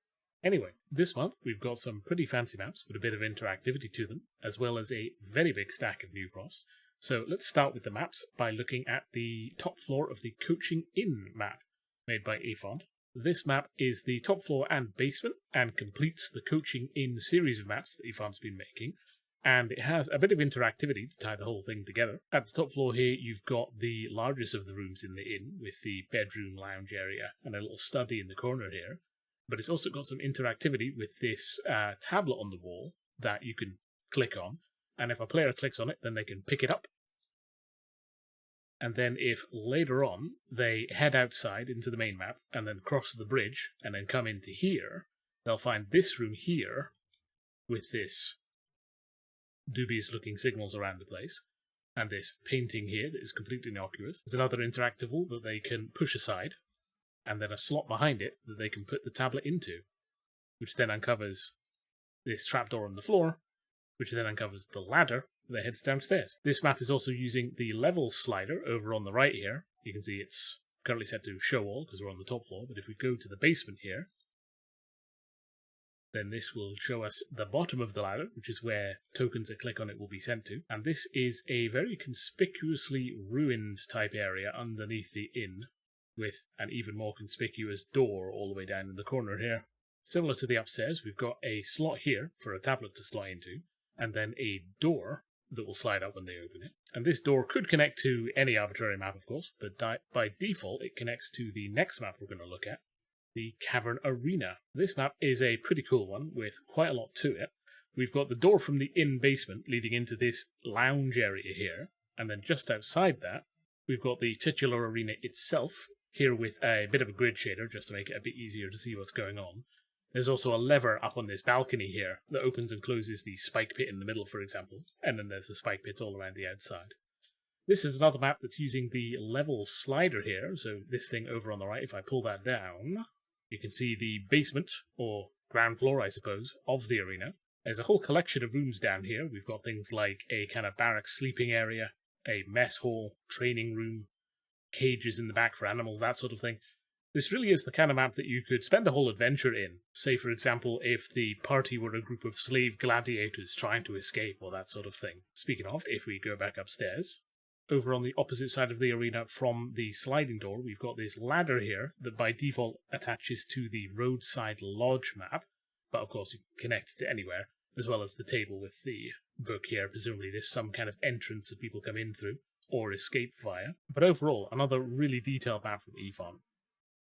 Anyway, this month we've got some pretty fancy maps with a bit of interactivity to them, as well as a very big stack of new profs. So let's start with the maps by looking at the top floor of the Coaching Inn map, made by Efant. This map is the top floor and basement, and completes the Coaching Inn series of maps that Efant's been making. And it has a bit of interactivity to tie the whole thing together. At the top floor here, you've got the largest of the rooms in the inn, with the bedroom lounge area and a little study in the corner here. But it's also got some interactivity with this tablet on the wall that you can click on. And if a player clicks on it, then they can pick it up. And then if later on they head outside into the main map and then cross the bridge and then come into here, they'll find this room here with this dubious looking signals around the place, and this painting here that is completely innocuous. There's another interactive wall that they can push aside, and then a slot behind it that they can put the tablet into, which then uncovers this trapdoor on the floor, which then uncovers the ladder that heads downstairs. This map is also using the levels slider over on the right here. You can see it's currently set to show all because we're on the top floor, but if we go to the basement here, then this will show us the bottom of the ladder, which is where tokens that click on it will be sent to. And this is a very conspicuously ruined type area underneath the inn, with an even more conspicuous door all the way down in the corner here. Similar to the upstairs, we've got a slot here for a tablet to slide into, and then a door that will slide up when they open it. And this door could connect to any arbitrary map, of course, but by default it connects to the next map we're going to look at, the Cavern Arena. This map is a pretty cool one with quite a lot to it. We've got the door from the inn basement leading into this lounge area here, and then just outside that we've got the titular arena itself, here with a bit of a grid shader just to make it a bit easier to see what's going on. There's also a lever up on this balcony here that opens and closes the spike pit in the middle, for example, and then there's the spike pits all around the outside. This is another map that's using the level slider here, so this thing over on the right, if I pull that down, you can see the basement, or ground floor, I suppose, of the arena. There's a whole collection of rooms down here. We've got things like a kind of barracks sleeping area, a mess hall, training room, cages in the back for animals, that sort of thing. This really is the kind of map that you could spend a whole adventure in. Say, for example, if the party were a group of slave gladiators trying to escape, or that sort of thing. Speaking of, if we go back upstairs, over on the opposite side of the arena from the sliding door, we've got this ladder here that by default attaches to the roadside lodge map, but of course you can connect it to anywhere, as well as the table with the book here. Presumably there's some kind of entrance that people come in through. or escape via. But overall, another really detailed map from Efant.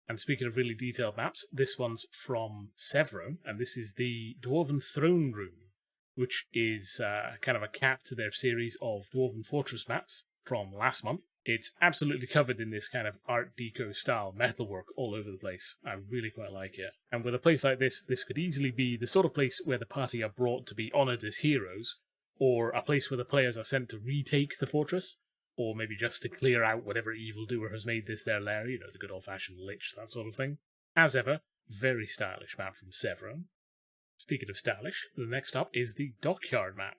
And speaking of really detailed maps, this one's from Sevro, and this is the Dwarven Throne Room, which is kind of a cap to their series of Dwarven Fortress maps from last month. It's absolutely covered in this kind of Art Deco style metalwork all over the place. I really quite like it. And with a place like this, this could easily be the sort of place where the party are brought to be honoured as heroes, or a place where the players are sent to retake the fortress, or maybe just to clear out whatever evildoer has made this their lair, you know, the good old-fashioned lich, that sort of thing. As ever, very stylish map from Sevro. Speaking of stylish, the next up is the Dockyard map.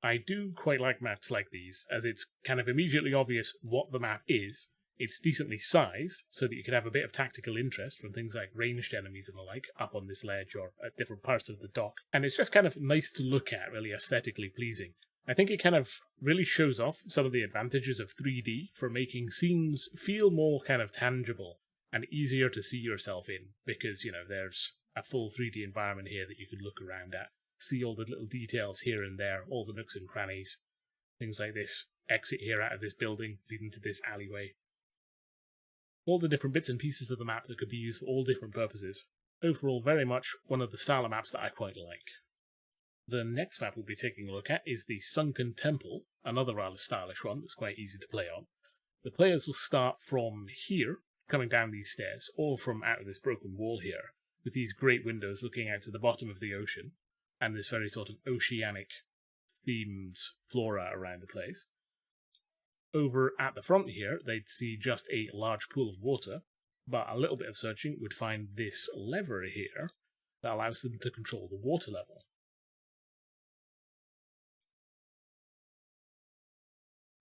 I do quite like maps like these, as it's kind of immediately obvious what the map is. It's decently sized, so that you can have a bit of tactical interest from things like ranged enemies and the like up on this ledge or at different parts of the dock. And it's just kind of nice to look at, really aesthetically pleasing. I think it kind of really shows off some of the advantages of 3D for making scenes feel more kind of tangible and easier to see yourself in, because, you know, there's a full 3D environment here that you can look around at, see all the little details here and there, all the nooks and crannies, things like this exit here out of this building leading to this alleyway. All the different bits and pieces of the map that could be used for all different purposes. Overall, very much one of the style of maps that I quite like. The next map we'll be taking a look at is the Sunken Temple, another rather stylish one that's quite easy to play on. The players will start from here, coming down these stairs, or from out of this broken wall here, with these great windows looking out to the bottom of the ocean, and this very sort of oceanic themed flora around the place. Over at the front here, they'd see just a large pool of water, but a little bit of searching would find this lever here that allows them to control the water level.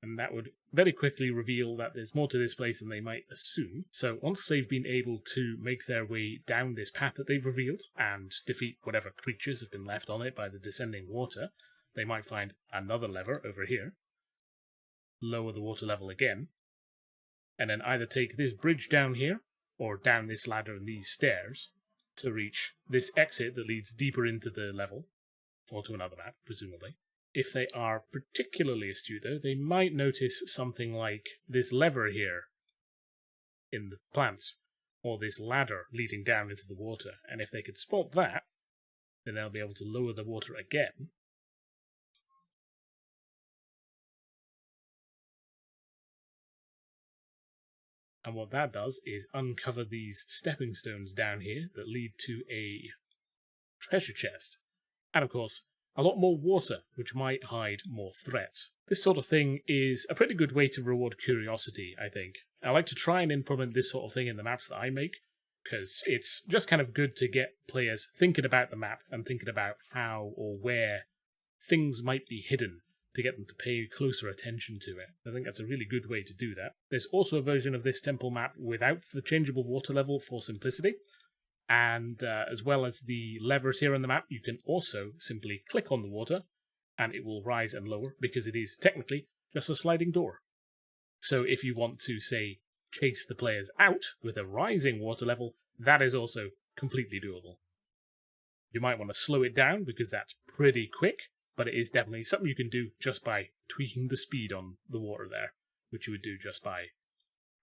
And that would very quickly reveal that there's more to this place than they might assume. So once they've been able to make their way down this path that they've revealed and defeat whatever creatures have been left on it by the descending water, they might find another lever over here, lower the water level again, and then either take this bridge down here or down this ladder and these stairs to reach this exit that leads deeper into the level, or to another map, presumably. If they are particularly astute, though, they might notice something like this lever here in the plants, or this ladder leading down into the water. And if they could spot that, then they'll be able to lower the water again. And what that does is uncover these stepping stones down here that lead to a treasure chest. And of course, a lot more water, which might hide more threats. This sort of thing is a pretty good way to reward curiosity, I think. I like to try and implement this sort of thing in the maps that I make, because it's just kind of good to get players thinking about the map and thinking about how or where things might be hidden to get them to pay closer attention to it. I think that's a really good way to do that. There's also a version of this temple map without the changeable water level for simplicity. And as well as the levers here on the map, you can also simply click on the water and it will rise and lower because it is technically just a sliding door. So if you want to, say, chase the players out with a rising water level, that is also completely doable. You might want to slow it down because that's pretty quick, but it is definitely something you can do just by tweaking the speed on the water there, which you would do just by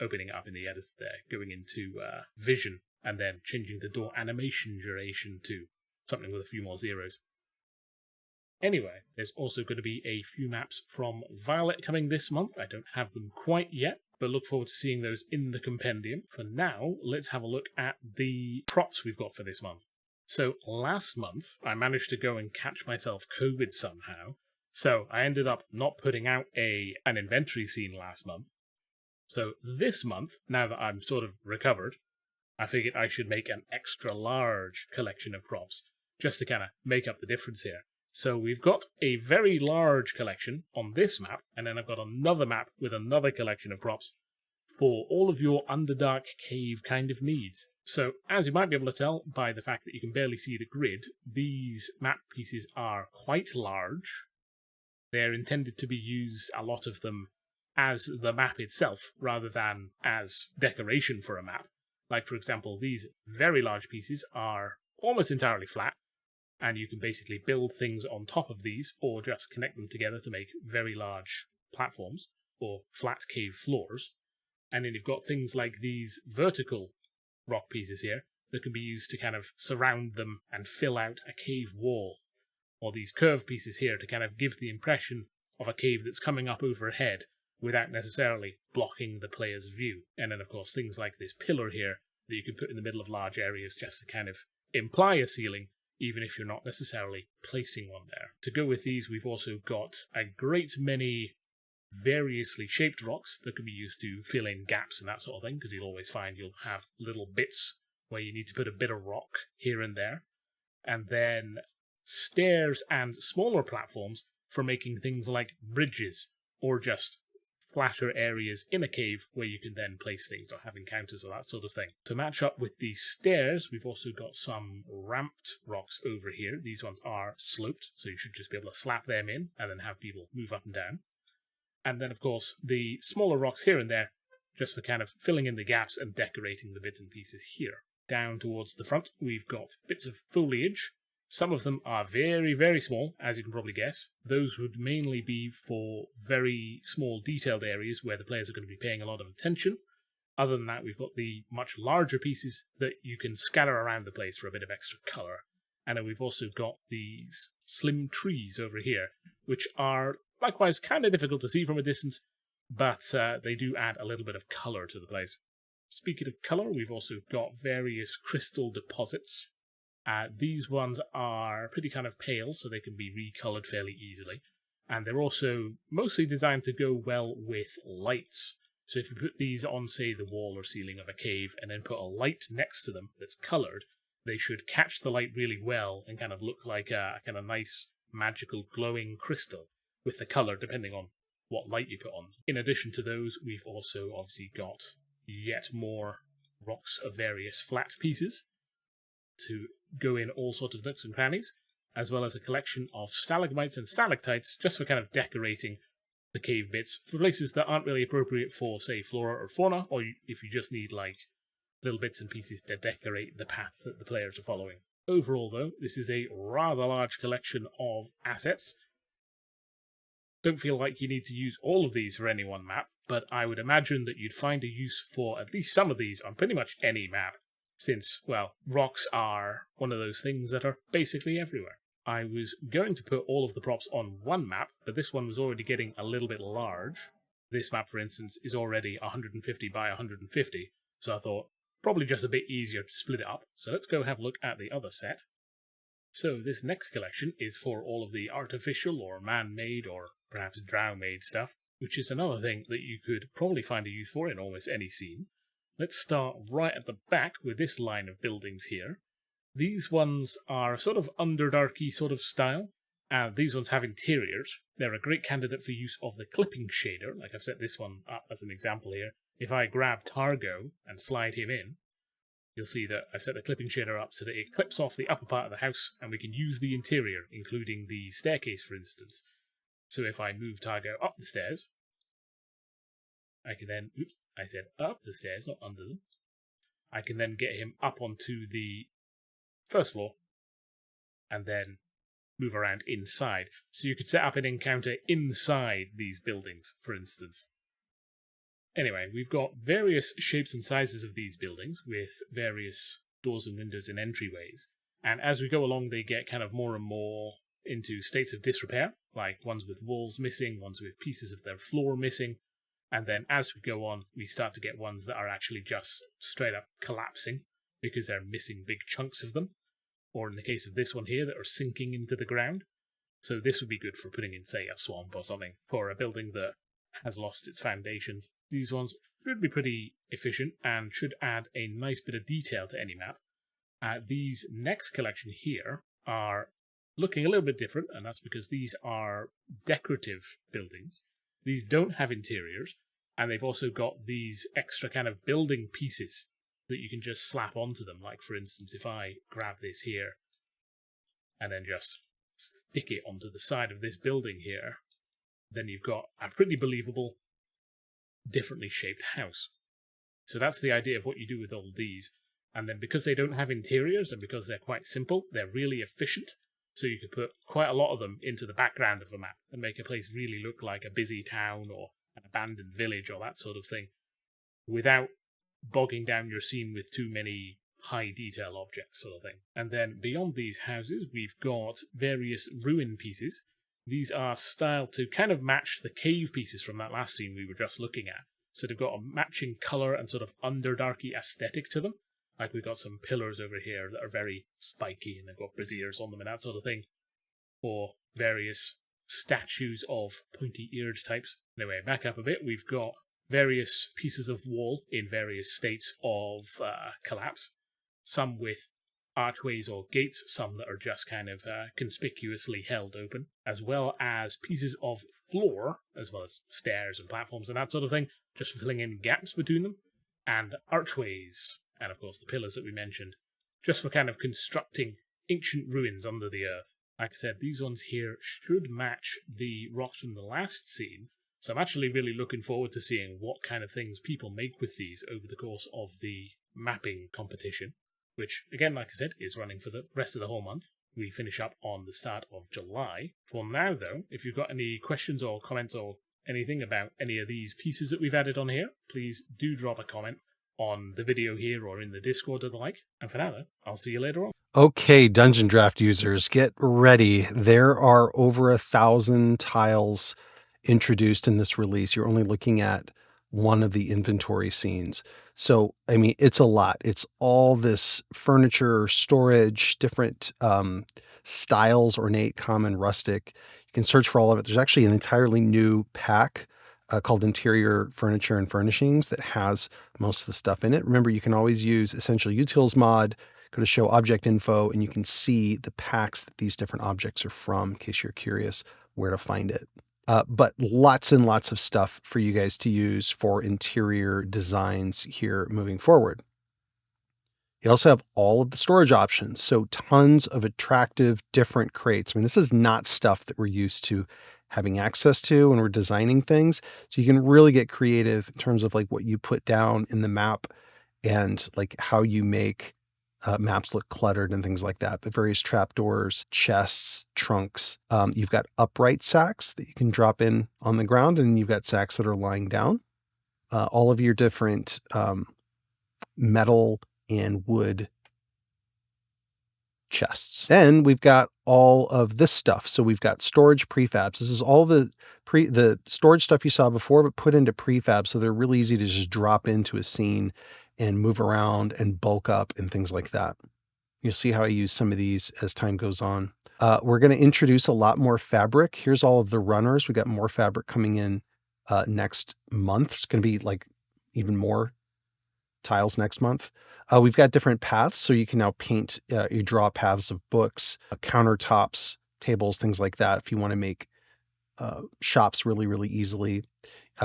opening it up in the editor there, going into Vision, and then changing the door animation duration to something with a few more zeros. Anyway, there's also going to be a few maps from Violet coming this month. I don't have them quite yet, but look forward to seeing those in the compendium. For now, let's have a look at the props we've got for this month. So last month, I managed to go and catch myself COVID somehow, so I ended up not putting out an inventory scene last month. So this month, now that I'm sort of recovered, I figured I should make an extra large collection of props, just to kind of make up the difference here. So we've got a very large collection on this map, and then I've got another map with another collection of props for all of your Underdark cave kind of needs. So, as you might be able to tell by the fact that you can barely see the grid, these map pieces are quite large. They're intended to be used, a lot of them, as the map itself, rather than as decoration for a map. Like, for example, these very large pieces are almost entirely flat, and you can basically build things on top of these, or just connect them together to make very large platforms. or flat cave floors. And then you've got things like these vertical rock pieces here that can be used to kind of surround them and fill out a cave wall. Or these curved pieces here to kind of give the impression of a cave that's coming up overhead without necessarily blocking the player's view. And then, of course, things like this pillar here that you can put in the middle of large areas just to kind of imply a ceiling, even if you're not necessarily placing one there. To go with these, we've also got a great many variously shaped rocks that can be used to fill in gaps and that sort of thing, because you'll always find you'll have little bits where you need to put a bit of rock here and there. And then stairs and smaller platforms for making things like bridges or just flatter areas in a cave where you can then place things or have encounters or that sort of thing. To match up with these stairs, we've also got some ramped rocks over here. These ones are sloped, so you should just be able to slap them in and then have people move up and down. And then, of course, the smaller rocks here and there, just for kind of filling in the gaps and decorating the bits and pieces here. Down towards the front, we've got bits of foliage. Some of them are very, very small, as you can probably guess. Those would mainly be for very small detailed areas where the players are going to be paying a lot of attention. Other than that, we've got the much larger pieces that you can scatter around the place for a bit of extra colour. And then we've also got these slim trees over here, which are likewise kind of difficult to see from a distance, but they do add a little bit of colour to the place. Speaking of colour, we've also got various crystal deposits. These ones are pretty kind of pale, so they can be recoloured fairly easily. And they're also mostly designed to go well with lights. So if you put these on, say, the wall or ceiling of a cave, and then put a light next to them that's coloured, they should catch the light really well and kind of look like a kind of nice, magical, glowing crystal with the colour depending on what light you put on. In addition to those, we've also obviously got yet more rocks of various flat pieces to go in all sorts of nooks and crannies, as well as a collection of stalagmites and stalactites just for kind of decorating the cave bits for places that aren't really appropriate for, say, flora or fauna, or if you just need, like, little bits and pieces to decorate the path that the players are following. Overall, though, this is a rather large collection of assets. Don't feel like you need to use all of these for any one map, but I would imagine that you'd find a use for at least some of these on pretty much any map, since, well, rocks are one of those things that are basically everywhere. I was going to put all of the props on one map, but this one was already getting a little bit large. This map, for instance, is already 150 by 150, so I thought probably just a bit easier to split it up. So let's go have a look at the other set. So this next collection is for all of the artificial or man-made or perhaps drow-made stuff, which is another thing that you could probably find a use for in almost any scene. Let's start right at the back with this line of buildings here. These ones are sort of Underdarky sort of style, and these ones have interiors. They're a great candidate for use of the clipping shader, like I've set this one up as an example here. If I grab Targo and slide him in, you'll see that I've set the clipping shader up so that it clips off the upper part of the house, and we can use the interior, including the staircase, for instance. So if I move Targo up the stairs, I can then, oops, I said up the stairs, not under them. I can then get him up onto the first floor, and then move around inside. So you could set up an encounter inside these buildings, for instance. Anyway, we've got various shapes and sizes of these buildings, with various doors and windows and entryways. And as we go along, they get kind of more and more into states of disrepair, like ones with walls missing, ones with pieces of their floor missing. And then as we go on, we start to get ones that are actually just straight up collapsing because they're missing big chunks of them. Or in the case of this one here, that are sinking into the ground. So this would be good for putting in, say, a swamp or something for a building that has lost its foundations. These ones should be pretty efficient and should add a nice bit of detail to any map. These next collection here are looking a little bit different, and that's because these are decorative buildings. These don't have interiors, and they've also got these extra kind of building pieces that you can just slap onto them. Like, for instance, if I grab this here and then just stick it onto the side of this building here, then you've got a pretty believable, differently shaped house. So that's the idea of what you do with all these. And then because they don't have interiors and because they're quite simple, they're really efficient. So you could put quite a lot of them into the background of a map and make a place really look like a busy town or an abandoned village or that sort of thing, without bogging down your scene with too many high detail objects sort of thing. And then beyond these houses, we've got various ruin pieces. These are styled to kind of match the cave pieces from that last scene we were just looking at. So they've got a matching colour and sort of underdarky aesthetic to them. Like we've got some pillars over here that are very spiky and they've got braziers on them and that sort of thing. Or various statues of pointy-eared types. Anyway, back up a bit, we've got various pieces of wall in various states of collapse. Some with archways or gates, some that are just kind of conspicuously held open, as well as pieces of floor, as well as stairs and platforms and that sort of thing, just filling in gaps between them, and archways, and of course the pillars that we mentioned, just for kind of constructing ancient ruins under the earth. Like I said, these ones here should match the rocks from the last scene, so I'm actually really looking forward to seeing what kind of things people make with these over the course of the mapping competition, which, again, like I said, is running for the rest of the whole month. We finish up on the start of July. For now, though, if you've got any questions or comments or anything about any of these pieces that we've added on here, please do drop a comment on the video here or in the Discord or the like. And for now, though, I'll see you later on. Okay, Dungeondraft users, get ready. There are over 1,000 tiles introduced in this release. You're only looking at one of the inventory scenes. So, I mean, it's a lot. It's all this furniture, storage, different styles, ornate, common, rustic. You can search for all of it. There's actually an entirely new pack called Interior Furniture and Furnishings that has most of the stuff in it. Remember, you can always use Essential Utils mod, go to Show Object Info, and you can see the packs that these different objects are from in case you're curious where to find it. But lots and lots of stuff for you guys to use for interior designs here moving forward. You also have all of the storage options, so tons of attractive different crates. I mean, this is not stuff that we're used to having access to when we're designing things. So you can really get creative in terms of like what you put down in the map and like how you make maps look cluttered and things like that. The various trapdoors, chests, trunks. You've got upright sacks that you can drop in on the ground, and you've got sacks that are lying down. All of your different metal and wood chests. Then we've got all of this stuff. So we've got storage prefabs. This is all the storage stuff you saw before, but put into prefab. So they're really easy to just drop into a scene and move around and bulk up and things like that. You'll see how I use some of these as time goes on. We're going to introduce a lot more fabric. Here's all of the runners. We got more fabric coming in next month. It's going to be like even more tiles next month. We've got different paths, so you can now paint, you draw paths of books, countertops, tables, things like that. If you want to make shops really, really easily,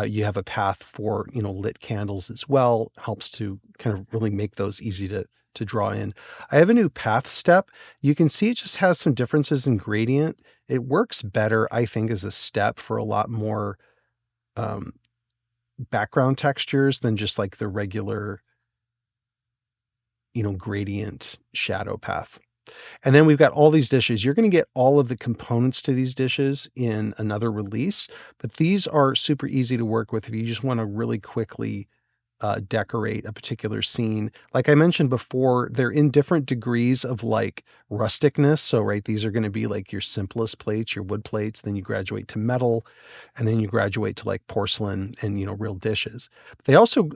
you have a path for, lit candles as well. Helps to kind of really make those easy to draw in. I have a new path step. You can see it just has some differences in gradient. It works better, I think, as a step for a lot more background textures than just like the regular, gradient shadow path. And then we've got all these dishes. You're going to get all of the components to these dishes in another release, but these are super easy to work with if you just want to really quickly decorate a particular scene. Like I mentioned before, they're in different degrees of like rusticness. So, right, these are going to be like your simplest plates, your wood plates, then you graduate to metal, and then you graduate to like porcelain and, real dishes. They also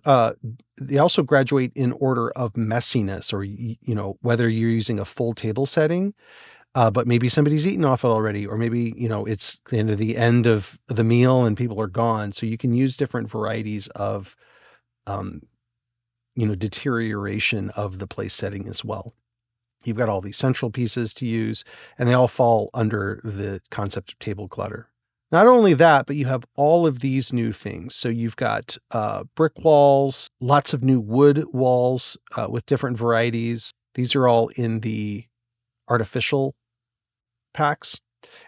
graduate in order of messiness, or, whether you're using a full table setting, but maybe somebody's eaten off it already, or maybe, it's the end of the meal and people are gone. So you can use different varieties of deterioration of the place setting as well. You've got all these central pieces to use, and they all fall under the concept of table clutter. Not only that, but you have all of these new things. So you've got brick walls, lots of new wood walls with different varieties. These are all in the artificial packs.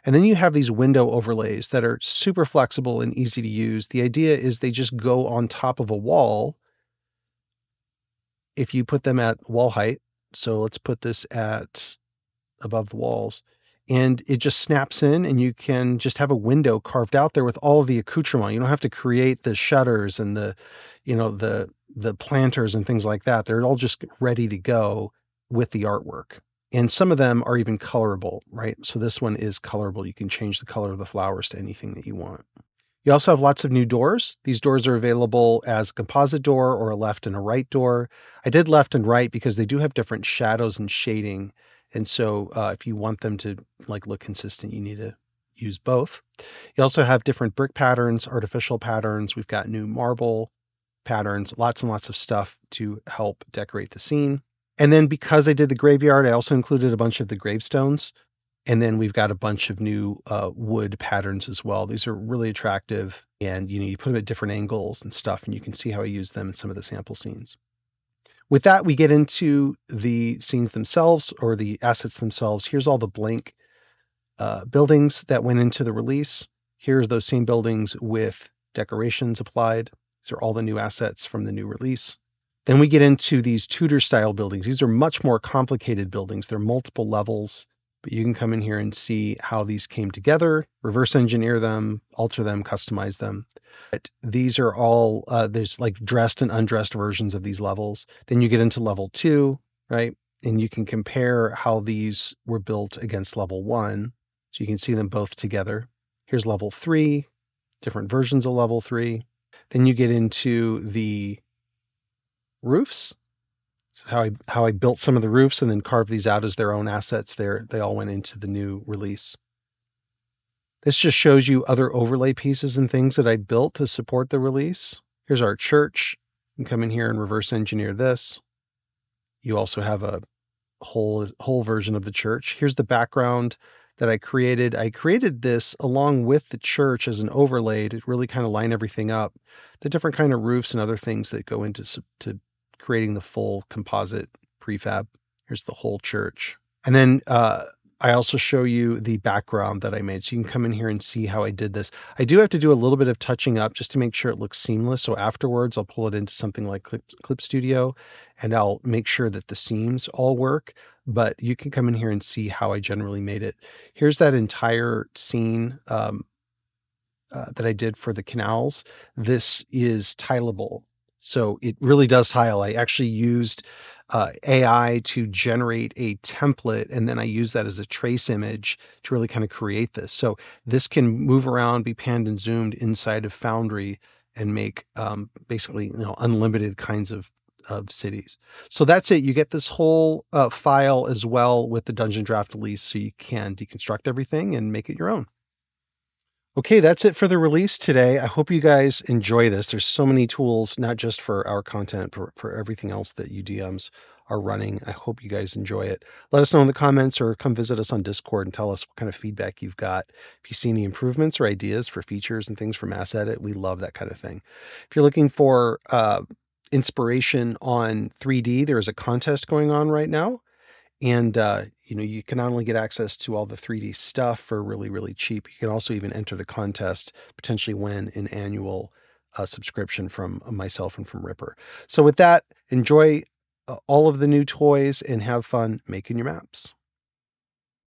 And then you have these window overlays that are super flexible and easy to use. The idea is they just go on top of a wall if you put them at wall height. So let's put this at above the walls, and it just snaps in, and you can just have a window carved out there with all of the accoutrement. You don't have to create the shutters and the planters and things like that. They're all just ready to go with the artwork. And some of them are even colorable, right? So this one is colorable. You can change the color of the flowers to anything that you want. You also have lots of new doors. These doors are available as a composite door or a left and a right door. I did left and right because they do have different shadows and shading. And so if you want them to like look consistent, you need to use both. You also have different brick patterns, artificial patterns. We've got new marble patterns, lots and lots of stuff to help decorate the scene. And then because I did the graveyard, I also included a bunch of the gravestones. And then we've got a bunch of new wood patterns as well. These are really attractive, and you put them at different angles and stuff, and you can see how I use them in some of the sample scenes. With that, we get into the scenes themselves, or the assets themselves. Here's all the blank buildings that went into the release. Here's those same buildings with decorations applied. These are all the new assets from the new release. Then we get into these Tudor style buildings. These are much more complicated buildings. They're multiple levels, but you can come in here and see how these came together, reverse engineer them, alter them, customize them. But these are all, there's like dressed and undressed versions of these levels. Then you get into level 2, right? And you can compare how these were built against level 1. So you can see them both together. Here's level 3, different versions of level 3. Then you get into the roofs. So how I built some of the roofs and then carved these out as their own assets there. They all went into the new release. This just shows you other overlay pieces and things that I built to support the release. Here's our church. You can come in here and reverse engineer this. You also have a whole version of the church. Here's the background that I created. I created this along with the church as an overlay to really kind of line everything up. The different kind of roofs and other things that go into to creating the full composite prefab. Here's the whole church. And then I also show you the background that I made. So you can come in here and see how I did this. I do have to do a little bit of touching up just to make sure it looks seamless. So afterwards, I'll pull it into something like Clip Studio, and I'll make sure that the seams all work. But you can come in here and see how I generally made it. Here's that entire scene that I did for the canals. This is tileable. So it really does tile. I actually used AI to generate a template, and then I use that as a trace image to really kind of create this. So this can move around, be panned and zoomed inside of Foundry, and make basically unlimited kinds of cities. So that's it. You get this whole file as well with the Dungeondraft Release, so you can deconstruct everything and make it your own. Okay, that's it for the release today. I hope you guys enjoy this. There's so many tools, not just for our content, for everything else that UDMs are running. I hope you guys enjoy it. Let us know in the comments or come visit us on Discord and tell us what kind of feedback you've got. If you see any improvements or ideas for features and things for Mass Edit, we love that kind of thing. If you're looking for inspiration on 3D, there is a contest going on right now. And you can not only get access to all the 3D stuff for really, really cheap, you can also even enter the contest, potentially win an annual subscription from myself and from Ripper. So with that, enjoy all of the new toys and have fun making your maps.